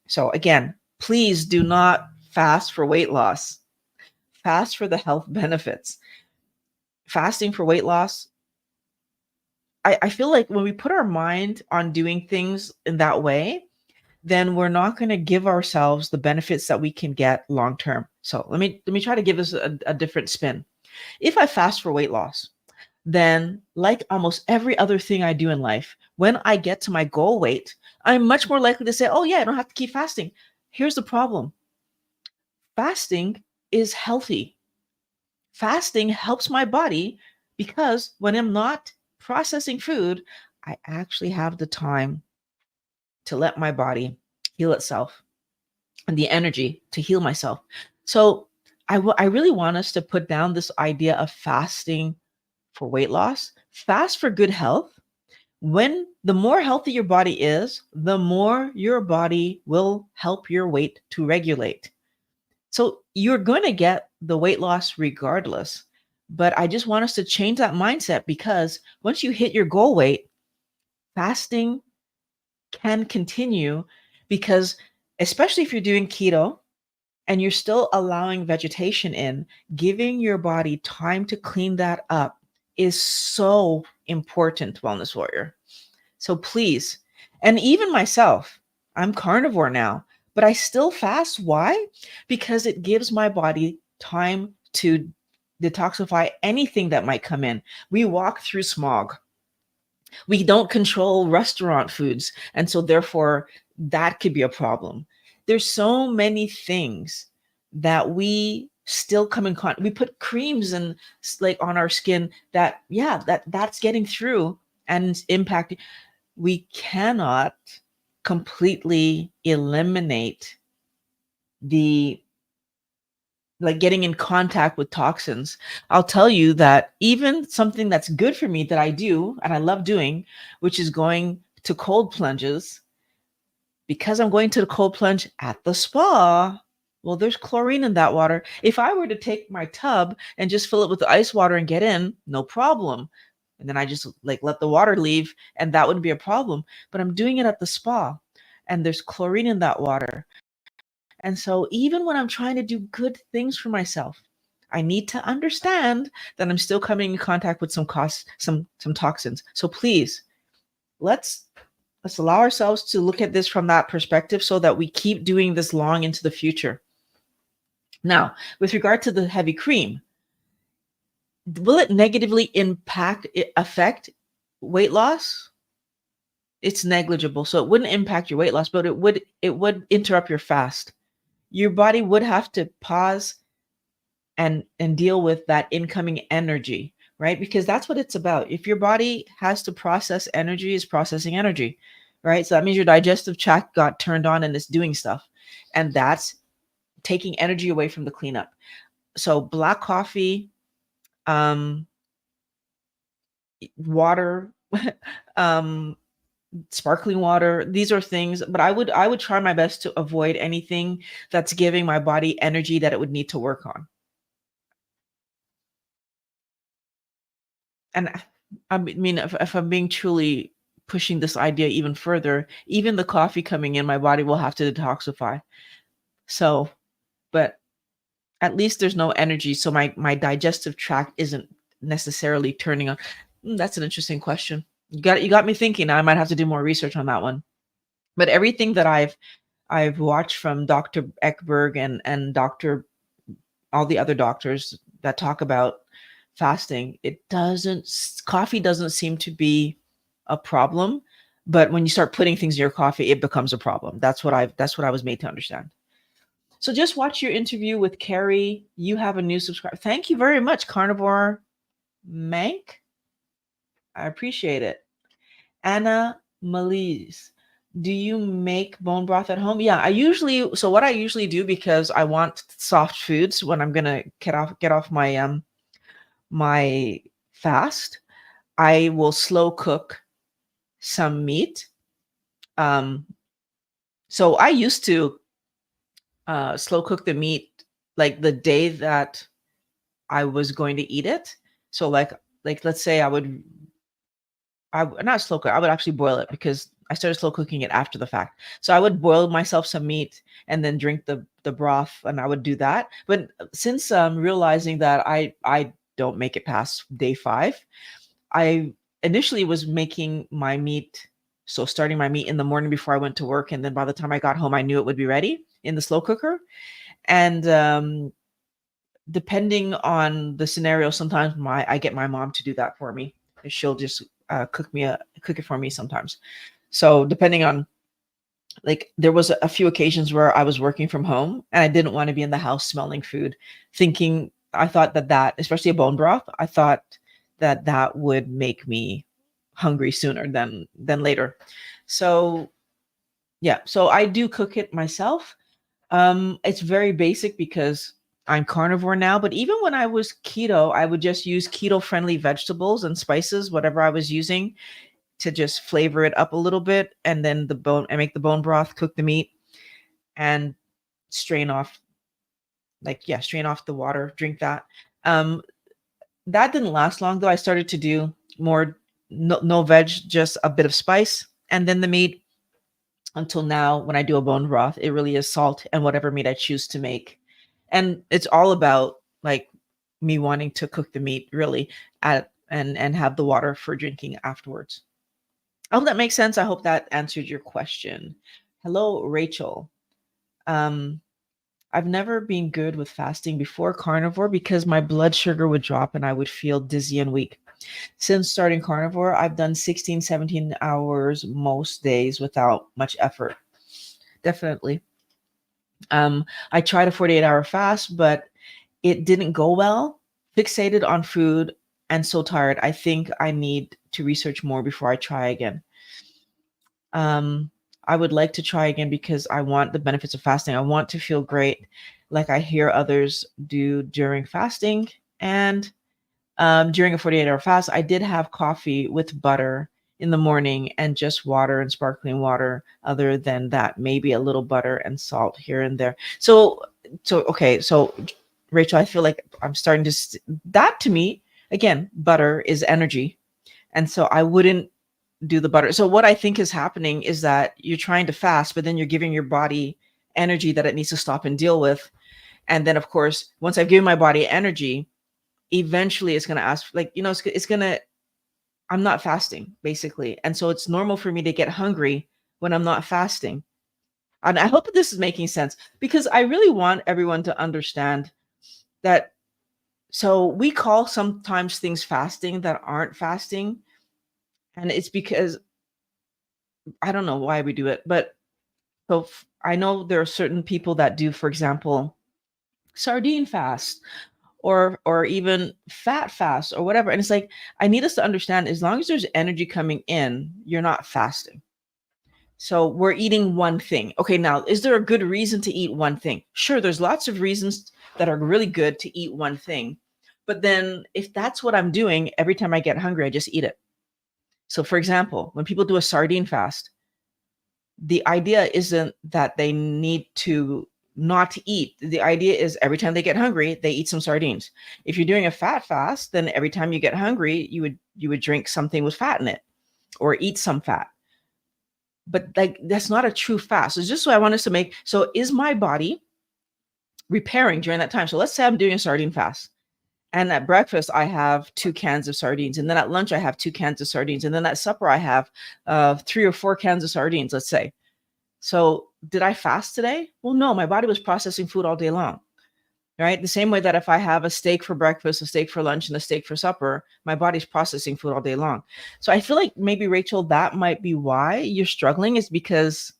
Speaker 1: so again, please do not fast for weight loss. Fast for the health benefits. Fasting for weight loss. I feel like when we put our mind on doing things in that way, then we're not going to give ourselves the benefits that we can get long term. So let me try to give this a different spin. If I fast for weight loss, then like almost every other thing I do in life, when I get to my goal weight, I'm much more likely to say, "Oh yeah, I don't have to keep fasting." Here's the problem. Fasting is healthy. Fasting helps my body because when I'm not processing food, I actually have the time to let my body heal itself and the energy to heal myself. So I really want us to put down this idea of fasting for weight loss, fast for good health. When the more healthy your body is, the more your body will help your weight to regulate. So you're going to get the weight loss regardless. But I just want us to change that mindset because once you hit your goal weight, fasting can continue because, especially if you're doing keto, and you're still allowing vegetation in, giving your body time to clean that up is so important, wellness warrior. So please, and even myself, I'm carnivore now, but I still fast. Why? Because it gives my body time to detoxify anything that might come in. We walk through smog. We don't control restaurant foods. And so therefore that could be a problem. There's so many things that we still come in we put creams and like on our skin that yeah, that's getting through and impacting. We cannot completely eliminate the like getting in contact with toxins. I'll tell you that even something that's good for me that I do and I love doing, which is going to cold plunges, because I'm going to the cold plunge at the spa. Well, there's chlorine in that water. If I were to take my tub and just fill it with the ice water and get in, no problem. And then I just like let the water leave and that wouldn't be a problem. But I'm doing it at the spa and there's chlorine in that water. And so even when I'm trying to do good things for myself, I need to understand that I'm still coming in contact with some toxins. So please, let's let's allow ourselves to look at this from that perspective so that we keep doing this long into the future. Now, with regard to the heavy cream, will it negatively affect weight loss? It's negligible, so it wouldn't impact your weight loss, but it would interrupt your fast. Your body would have to pause and deal with that incoming energy, right? Because that's what it's about. If your body has to process energy, is processing energy, right? So that means your digestive tract got turned on and it's doing stuff, and that's taking energy away from the cleanup. So black coffee, um water, um sparkling water, these are things, but I would try my best to avoid anything that's giving my body energy that it would need to work on. And I mean, if I'm being truly pushing this idea even further, even the coffee coming in, my body will have to detoxify. So, but at least there's no energy, so my digestive tract isn't necessarily turning on. That's an interesting question. You got me thinking. I might have to do more research on that one. But everything that I've watched from Dr. Eckberg and Dr. all the other doctors that talk about fasting, coffee doesn't seem to be a problem. But when you start putting things in your coffee, it becomes a problem. That's what I was made to understand. So just watch your interview with Carrie. You have a new subscriber. Thank you very much, Carnivore Mank. I appreciate it. Anna Malise, do you make bone broth at home? Yeah, so what I usually do, because I want soft foods when I'm gonna get off my fast, I will slow cook some meat. Um, so I used to slow cook the meat like the day that I was going to eat it. So like let's say I would not slow cook. I would actually boil it, because I started slow cooking it after the fact. So I would boil myself some meat and then drink the broth, and I would do that. But since realizing that I don't make it past day 5, I initially was making my meat. So starting my meat in the morning before I went to work, and then by the time I got home, I knew it would be ready in the slow cooker. And depending on the scenario, sometimes I get my mom to do that for me. She'll just cook it for me sometimes. So depending on, like, there was a few occasions where I was working from home and I didn't want to be in the house smelling food, thinking I thought that especially a bone broth, I thought that would make me hungry sooner than later. So yeah, so I do cook it myself. It's very basic because I'm carnivore now, but even when I was keto, I would just use keto-friendly vegetables and spices, whatever I was using, to just flavor it up a little bit, and then I make the bone broth, cook the meat, and strain off, strain off the water, drink that. Um, that didn't last long though. I started to do more no veg, just a bit of spice, and then the meat, until now when I do a bone broth, it really is salt and whatever meat I choose to make. And it's all about like me wanting to cook the meat really and have the water for drinking afterwards. I hope that makes sense. I hope that answered your question. Hello, Rachel. Um, I've never been good with fasting before carnivore because my blood sugar would drop and I would feel dizzy and weak. Since starting carnivore, I've done 16, 17 hours most days without much effort. Definitely. I tried a 48-hour fast, but it didn't go well. Fixated on food and so tired. I think I need to research more before I try again. Um, I would like to try again because I want the benefits of fasting. I want to feel great, like I hear others do during fasting. And during a 48-hour fast, I did have coffee with butter in the morning and just water and sparkling water. Other than that, maybe a little butter and salt here and there. Okay. So, Rachel, I feel like I'm starting to, that to me, again, butter is energy. And so I wouldn't do the butter. So what I think is happening is that you're trying to fast, but then you're giving your body energy that it needs to stop and deal with. And then, of course, once I've given my body energy, eventually it's going to ask, like, it's going to, I'm not fasting basically. And so it's normal for me to get hungry when I'm not fasting. And I hope that this is making sense, because I really want everyone to understand that. So we call sometimes things fasting that aren't fasting. And it's because I don't know why we do it, but I know there are certain people that do, for example, sardine fast or even fat fast or whatever. And it's like, I need us to understand, as long as there's energy coming in, you're not fasting. So we're eating one thing. Okay, now, is there a good reason to eat one thing? Sure, there's lots of reasons that are really good to eat one thing. But then if that's what I'm doing, every time I get hungry, I just eat it. So for example, when people do a sardine fast, the idea isn't that they need to not eat. The idea is every time they get hungry, they eat some sardines. If you're doing a fat fast, then every time you get hungry, you would drink something with fat in it or eat some fat. But like, that's not a true fast. It's just what I want us to make. So is my body repairing during that time? So let's say I'm doing a sardine fast. And at breakfast, I have 2 cans of sardines. And then at lunch, I have 2 cans of sardines. And then at supper, I have 3 or 4 cans of sardines, let's say. So did I fast today? Well, no, my body was processing food all day long. right? The same way that if I have a steak for breakfast, a steak for lunch, and a steak for supper, my body's processing food all day long. So I feel like maybe, Rachel, that might be why you're struggling, is because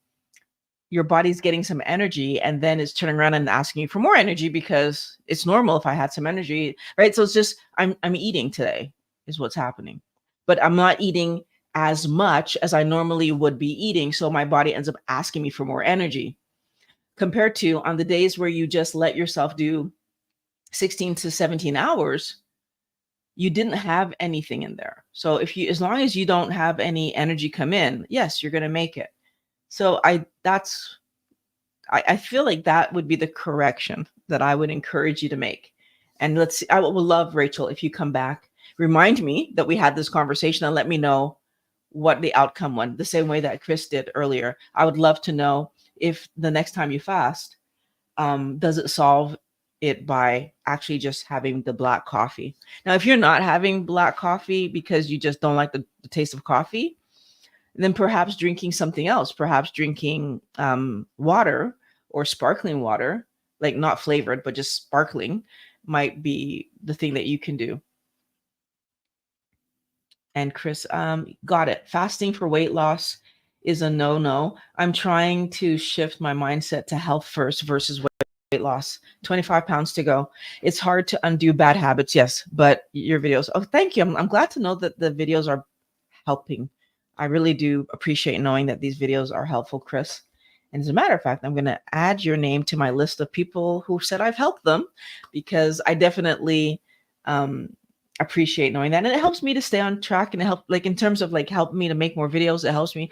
Speaker 1: your body's getting some energy and then it's turning around and asking you for more energy, because it's normal if I had some energy, right? So it's just I'm eating today is what's happening. But I'm not eating as much as I normally would be eating, so my body ends up asking me for more energy, compared to on the days where you just let yourself do 16 to 17 hours, you didn't have anything in there. So if you, as long as you don't have any energy come in, yes, you're going to make it. So I feel like that would be the correction that I would encourage you to make. And let's see, I would love, Rachel, if you come back, remind me that we had this conversation and let me know what the outcome was, the same way that Chris did earlier. I would love to know if the next time you fast, does it solve it by actually just having the black coffee? Now, if you're not having black coffee because you just don't like the taste of coffee, then perhaps drinking something else, perhaps drinking water or sparkling water, like not flavored, but just sparkling, might be the thing that you can do. And Chris, got it. Fasting for weight loss is a no. I'm trying to shift my mindset to health first versus weight loss. 25 pounds to go. It's hard to undo bad habits, yes, but your videos. Oh, thank you. I'm glad to know that the videos are helping. I really do appreciate knowing that these videos are helpful, Chris. And as a matter of fact, I'm going to add your name to my list of people who said I've helped them, because I definitely appreciate knowing that. And it helps me to stay on track, and it helps, like, in terms of like helping me to make more videos. It helps me.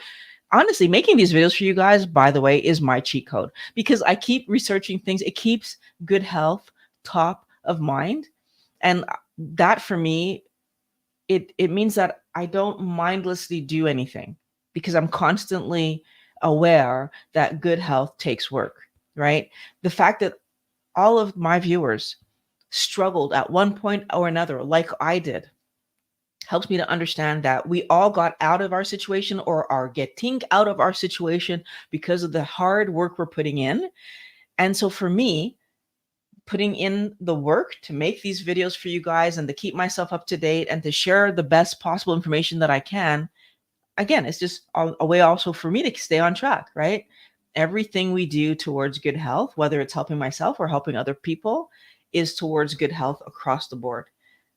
Speaker 1: Honestly, making these videos for you guys, by the way, is my cheat code, because I keep researching things. It keeps good health top of mind. And that for me, it means that I don't mindlessly do anything, because I'm constantly aware that good health takes work, right? The fact that all of my viewers struggled at one point or another, like I did, helps me to understand that we all got out of our situation or are getting out of our situation because of the hard work we're putting in. And so for me, putting in the work to make these videos for you guys and to keep myself up to date and to share the best possible information that I can, again, it's just a way also for me to stay on track, right? Everything we do towards good health, whether it's helping myself or helping other people, is towards good health across the board,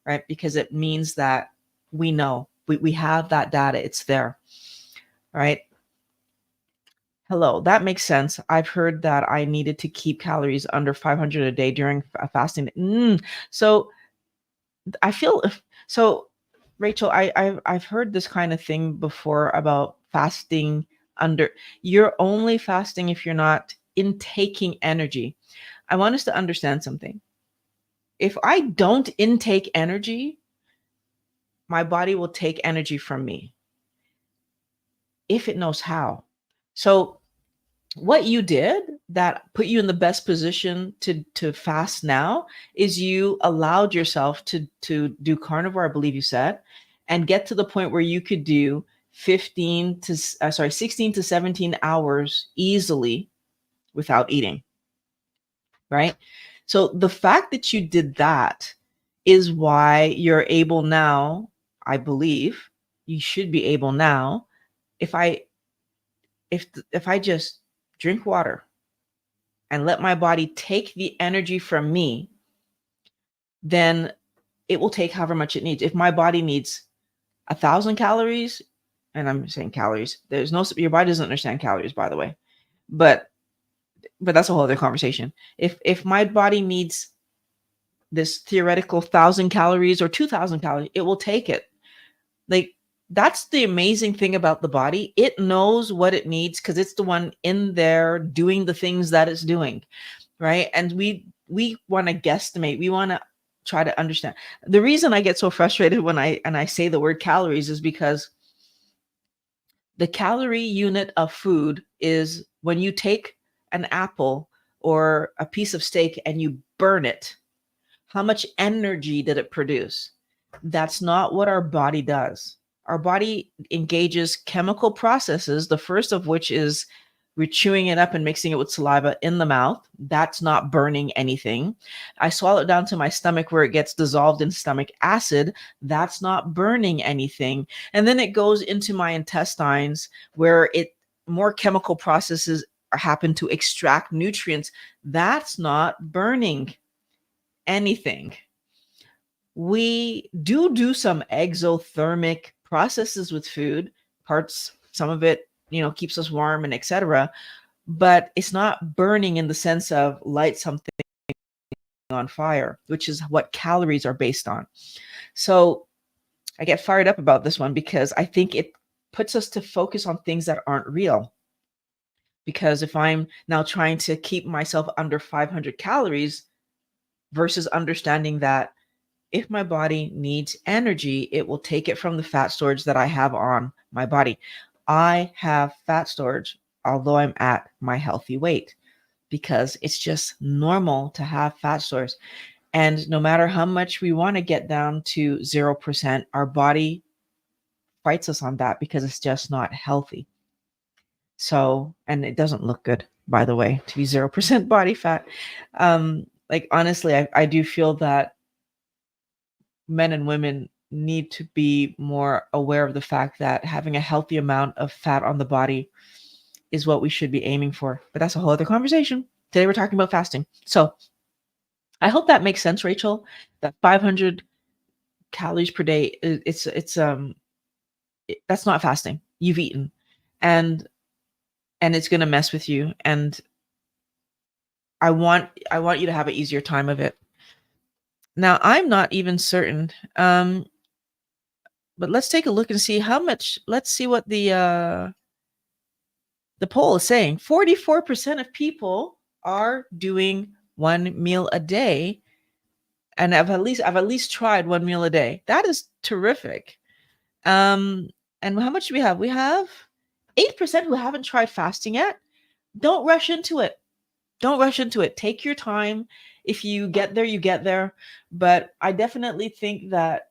Speaker 1: right? Because it means that we know, we have that data, it's there, right? Hello, that makes sense. I've heard that I needed to keep calories under 500 a day during fasting. So I feel so, Rachel. I've heard this kind of thing before about fasting under. You're only fasting if you're not intaking energy. I want us to understand something. If I don't intake energy, my body will take energy from me if it knows how. So what you did that put you in the best position to fast now is you allowed yourself to do carnivore, I believe you said, and get to the point where you could do 16 to 17 hours easily without eating, right? So the fact that you did that is why you're able now, I believe you should be able now. If i if if i just drink water and let my body take the energy from me, then it will take however much it needs. If my body needs 1,000 calories, and I'm saying calories, there's no, your body doesn't understand calories, by the way, but that's a whole other conversation. If my body needs this theoretical 1,000 calories or 2,000 calories, it will take it. Like, that's the amazing thing about the body. It knows what it needs because it's the one in there doing the things that it's doing, right? And we want to guesstimate. We want to try to understand. The reason I get so frustrated when I say the word calories is because the calorie unit of food is when you take an apple or a piece of steak and you burn it. How much energy did it produce? That's not what our body does. Our body engages chemical processes, the first of which is We're chewing it up and mixing it with saliva in the mouth. That's not burning anything. I swallow it down to my stomach where it gets dissolved in stomach acid. That's not burning anything. And then it goes into my intestines where it more chemical processes happen to extract nutrients. That's not burning anything. We do some exothermic processes with food, parts, some of it, keeps us warm and etc. But it's not burning in the sense of light something on fire, which is what calories are based on. So I get fired up about this one because I think it puts us to focus on things that aren't real. Because if I'm now trying to keep myself under 500 calories versus understanding that if my body needs energy, it will take it from the fat storage that I have on my body. I have fat storage, although I'm at my healthy weight, because it's just normal to have fat storage. And no matter how much we want to get down to 0%, our body fights us on that because it's just not healthy. So, and it doesn't look good, by the way, to be 0% body fat. Like, honestly, I do feel that men and women need to be more aware of the fact that having a healthy amount of fat on the body is what we should be aiming for. But that's a whole other conversation. Today we're talking about fasting. So I hope that makes sense, Rachel. That 500 calories per day, that's not fasting. You've eaten, and it's gonna mess with you. And I want you to have an easier time of it. Now I'm not even certain. But let's take a look and see how much. Let's see what the poll is saying. 44% of people are doing one meal a day, and I've at least tried one meal a day. That is terrific. And how much do we have? We have 8% who haven't tried fasting yet. Don't rush into it. Don't rush into it. Take your time. If you get there, you get there. But I definitely think that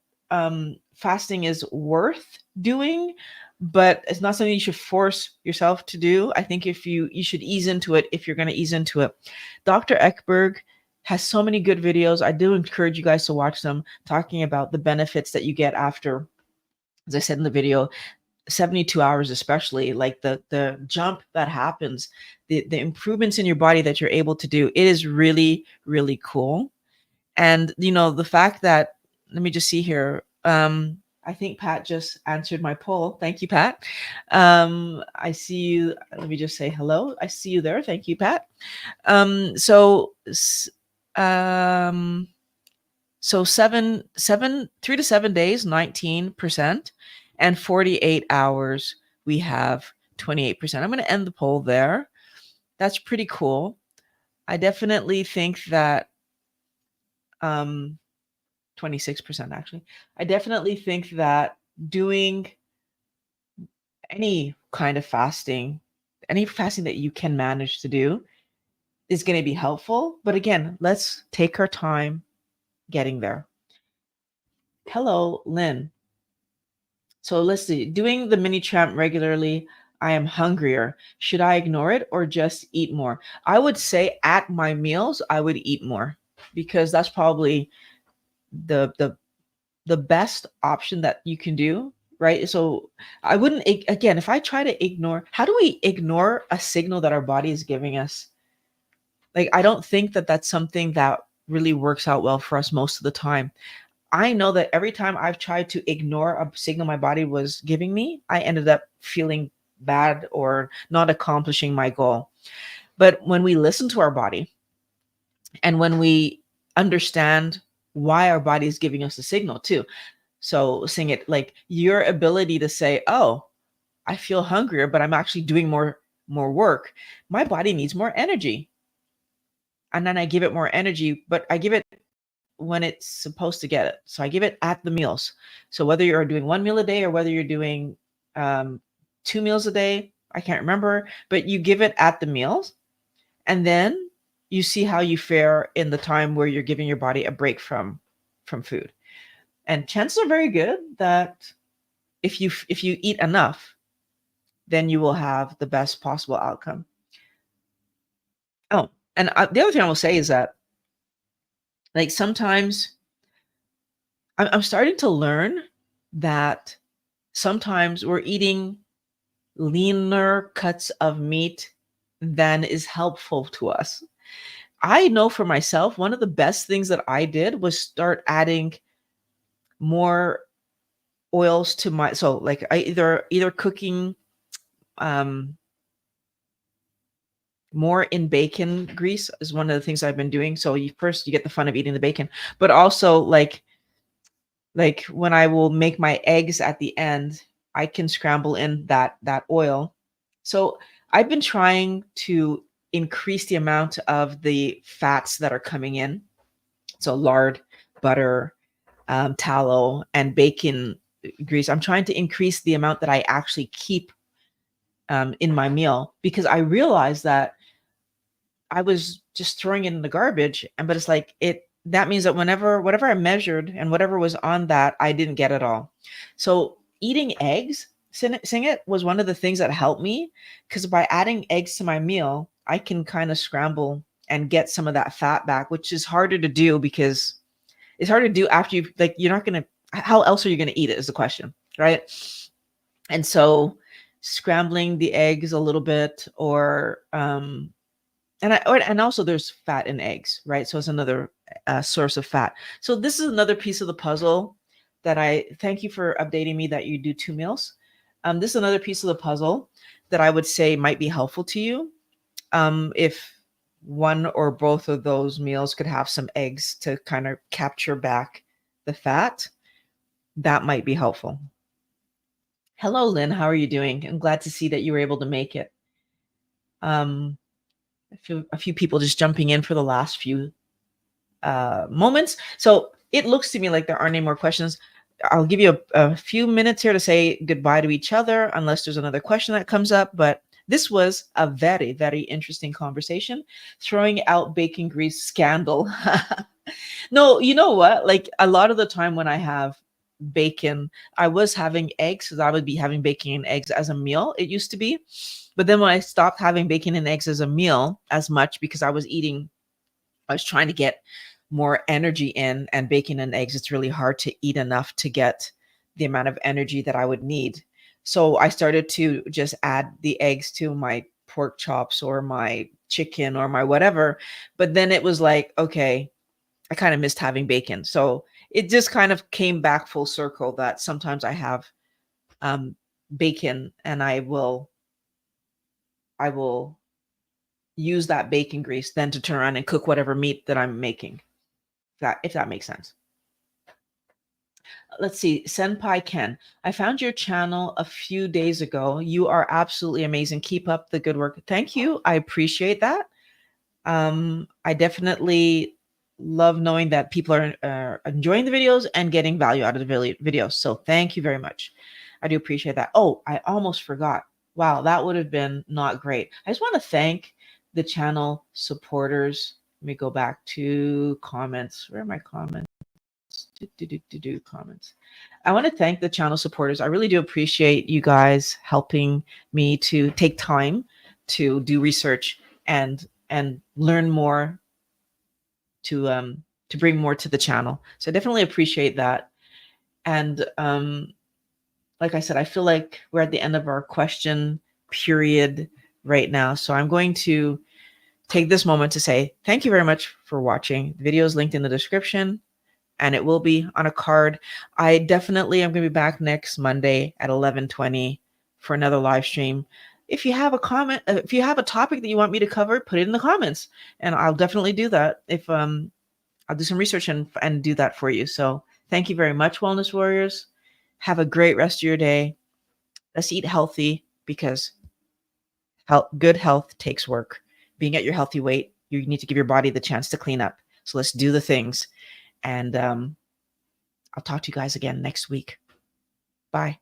Speaker 1: fasting is worth doing, but it's not something you should force yourself to do. I think if you should ease into it if you're going to ease into it. Dr. Ekberg has so many good videos. I do encourage you guys to watch them, talking about the benefits that you get after, as I said in the video, 72 hours, especially like the jump that happens, the improvements in your body that you're able to do. It is really, really cool. And the fact that, let me just see here. I think Pat just answered my poll. Thank you, Pat. I see you. Let me just say hello. I see you there. Thank you, Pat. So 3 to 7 days, 19%, and 48 hours, we have 28%. I'm going to end the poll there. That's pretty cool. I definitely think that 26% actually. I definitely think that doing any kind of fasting, any fasting that you can manage to do, is going to be helpful. But again, let's take our time getting there. Hello, Lynn. So let's see. Doing the mini champ regularly, I am hungrier. Should I ignore it or just eat more? I would say at my meals, I would eat more, because that's probably the best option that you can do, right? So I wouldn't, again, if I try to ignore, how do we ignore a signal that our body is giving us? Like, I don't think that that's something that really works out well for us most of the time. I know that every time I've tried to ignore a signal my body was giving me, I ended up feeling bad or not accomplishing my goal. But when we listen to our body, and when we understand why our body is giving us a signal too. So seeing it like your ability to say, oh, I feel hungrier, but I'm actually doing more work. My body needs more energy. And then I give it more energy, but I give it when it's supposed to get it. So I give it at the meals. So whether you're doing one meal a day or whether you're doing 2 meals a day, I can't remember, but you give it at the meals, and then you see how you fare in the time where you're giving your body a break from food. And chances are very good that if you eat enough, then you will have the best possible outcome. And the other thing I will say is that, like, sometimes I'm starting to learn that sometimes we're eating leaner cuts of meat than is helpful to us. I know for myself, one of the best things that I did was start adding more oils to my, so like I either cooking um more in bacon grease is one of the things I've been doing. So you get the fun of eating the bacon, but also like when I will make my eggs at the end, I can scramble in that oil. So I've been trying to increase the amount of the fats that are coming in. So lard, butter, tallow, and bacon grease. I'm trying to increase the amount that I actually keep in my meal, because I realized that I was just throwing it in the garbage. And but it's like that means that whatever I measured and whatever was on that, I didn't get it all. So eating eggs, seeing it was one of the things that helped me, because by adding eggs to my meal, I can kind of scramble and get some of that fat back, which is harder to do because it's hard to do after you're not gonna, how else are you gonna eat it is the question, right? And so scrambling the eggs a little bit, or and also there's fat in eggs, right? So it's another source of fat. So this is another piece of the puzzle that I thank you for updating me that you do 2 meals. This is another piece of the puzzle that I would say might be helpful to you. If one or both of those meals could have some eggs to kind of capture back the fat, that might be helpful. Hello, Lynn. How are you doing? I'm glad to see that you were able to make it. Um, a few people just jumping in for the last few moments. So it looks to me like there aren't any more questions. I'll give you a few minutes here to say goodbye to each other, unless there's another question that comes up. But this was a very, very interesting conversation. Throwing out bacon grease scandal. No, you know what? Like a lot of the time when I have bacon, I was having eggs, because I would be having bacon and eggs as a meal. It used to be. But then when I stopped having bacon and eggs as a meal as much, because I was trying to get more energy in, and bacon and eggs, it's really hard to eat enough to get the amount of energy that I would need. So I started to just add the eggs to my pork chops or my chicken or my whatever. But then it was like, okay, I kind of missed having bacon. So it just kind of came back full circle that sometimes I have um, bacon, and I will use that bacon grease then to turn around and cook whatever meat that I'm making. If that makes sense. Let's see. Senpai Ken, I found your channel a few days ago. You are absolutely amazing. Keep up the good work. Thank you. I appreciate that. I definitely love knowing that people are enjoying the videos and getting value out of the videos. So thank you very much. I do appreciate that. Oh, I almost forgot. Wow, that would have been not great. I just want to thank the channel supporters. Let me go back to comments. Where are my comments? Comments. I want to thank the channel supporters. I really do appreciate you guys helping me to take time to do research and learn more, to bring more to the channel. So I definitely appreciate that. And like I said, I feel like we're at the end of our question period right now. So I'm going to take this moment to say thank you very much for watching. The video is linked in the description, and it will be on a card. I definitely am going to be back next Monday at 11:20 for another live stream. If you have a comment, if you have a topic that you want me to cover, put it in the comments, and I'll definitely do that. If I'll do some research and do that for you. So thank you very much, Wellness Warriors. Have a great rest of your day. Let's eat healthy, because good health takes work. Being at your healthy weight, you need to give your body the chance to clean up. So let's do the things. And I'll talk to you guys again next week. Bye.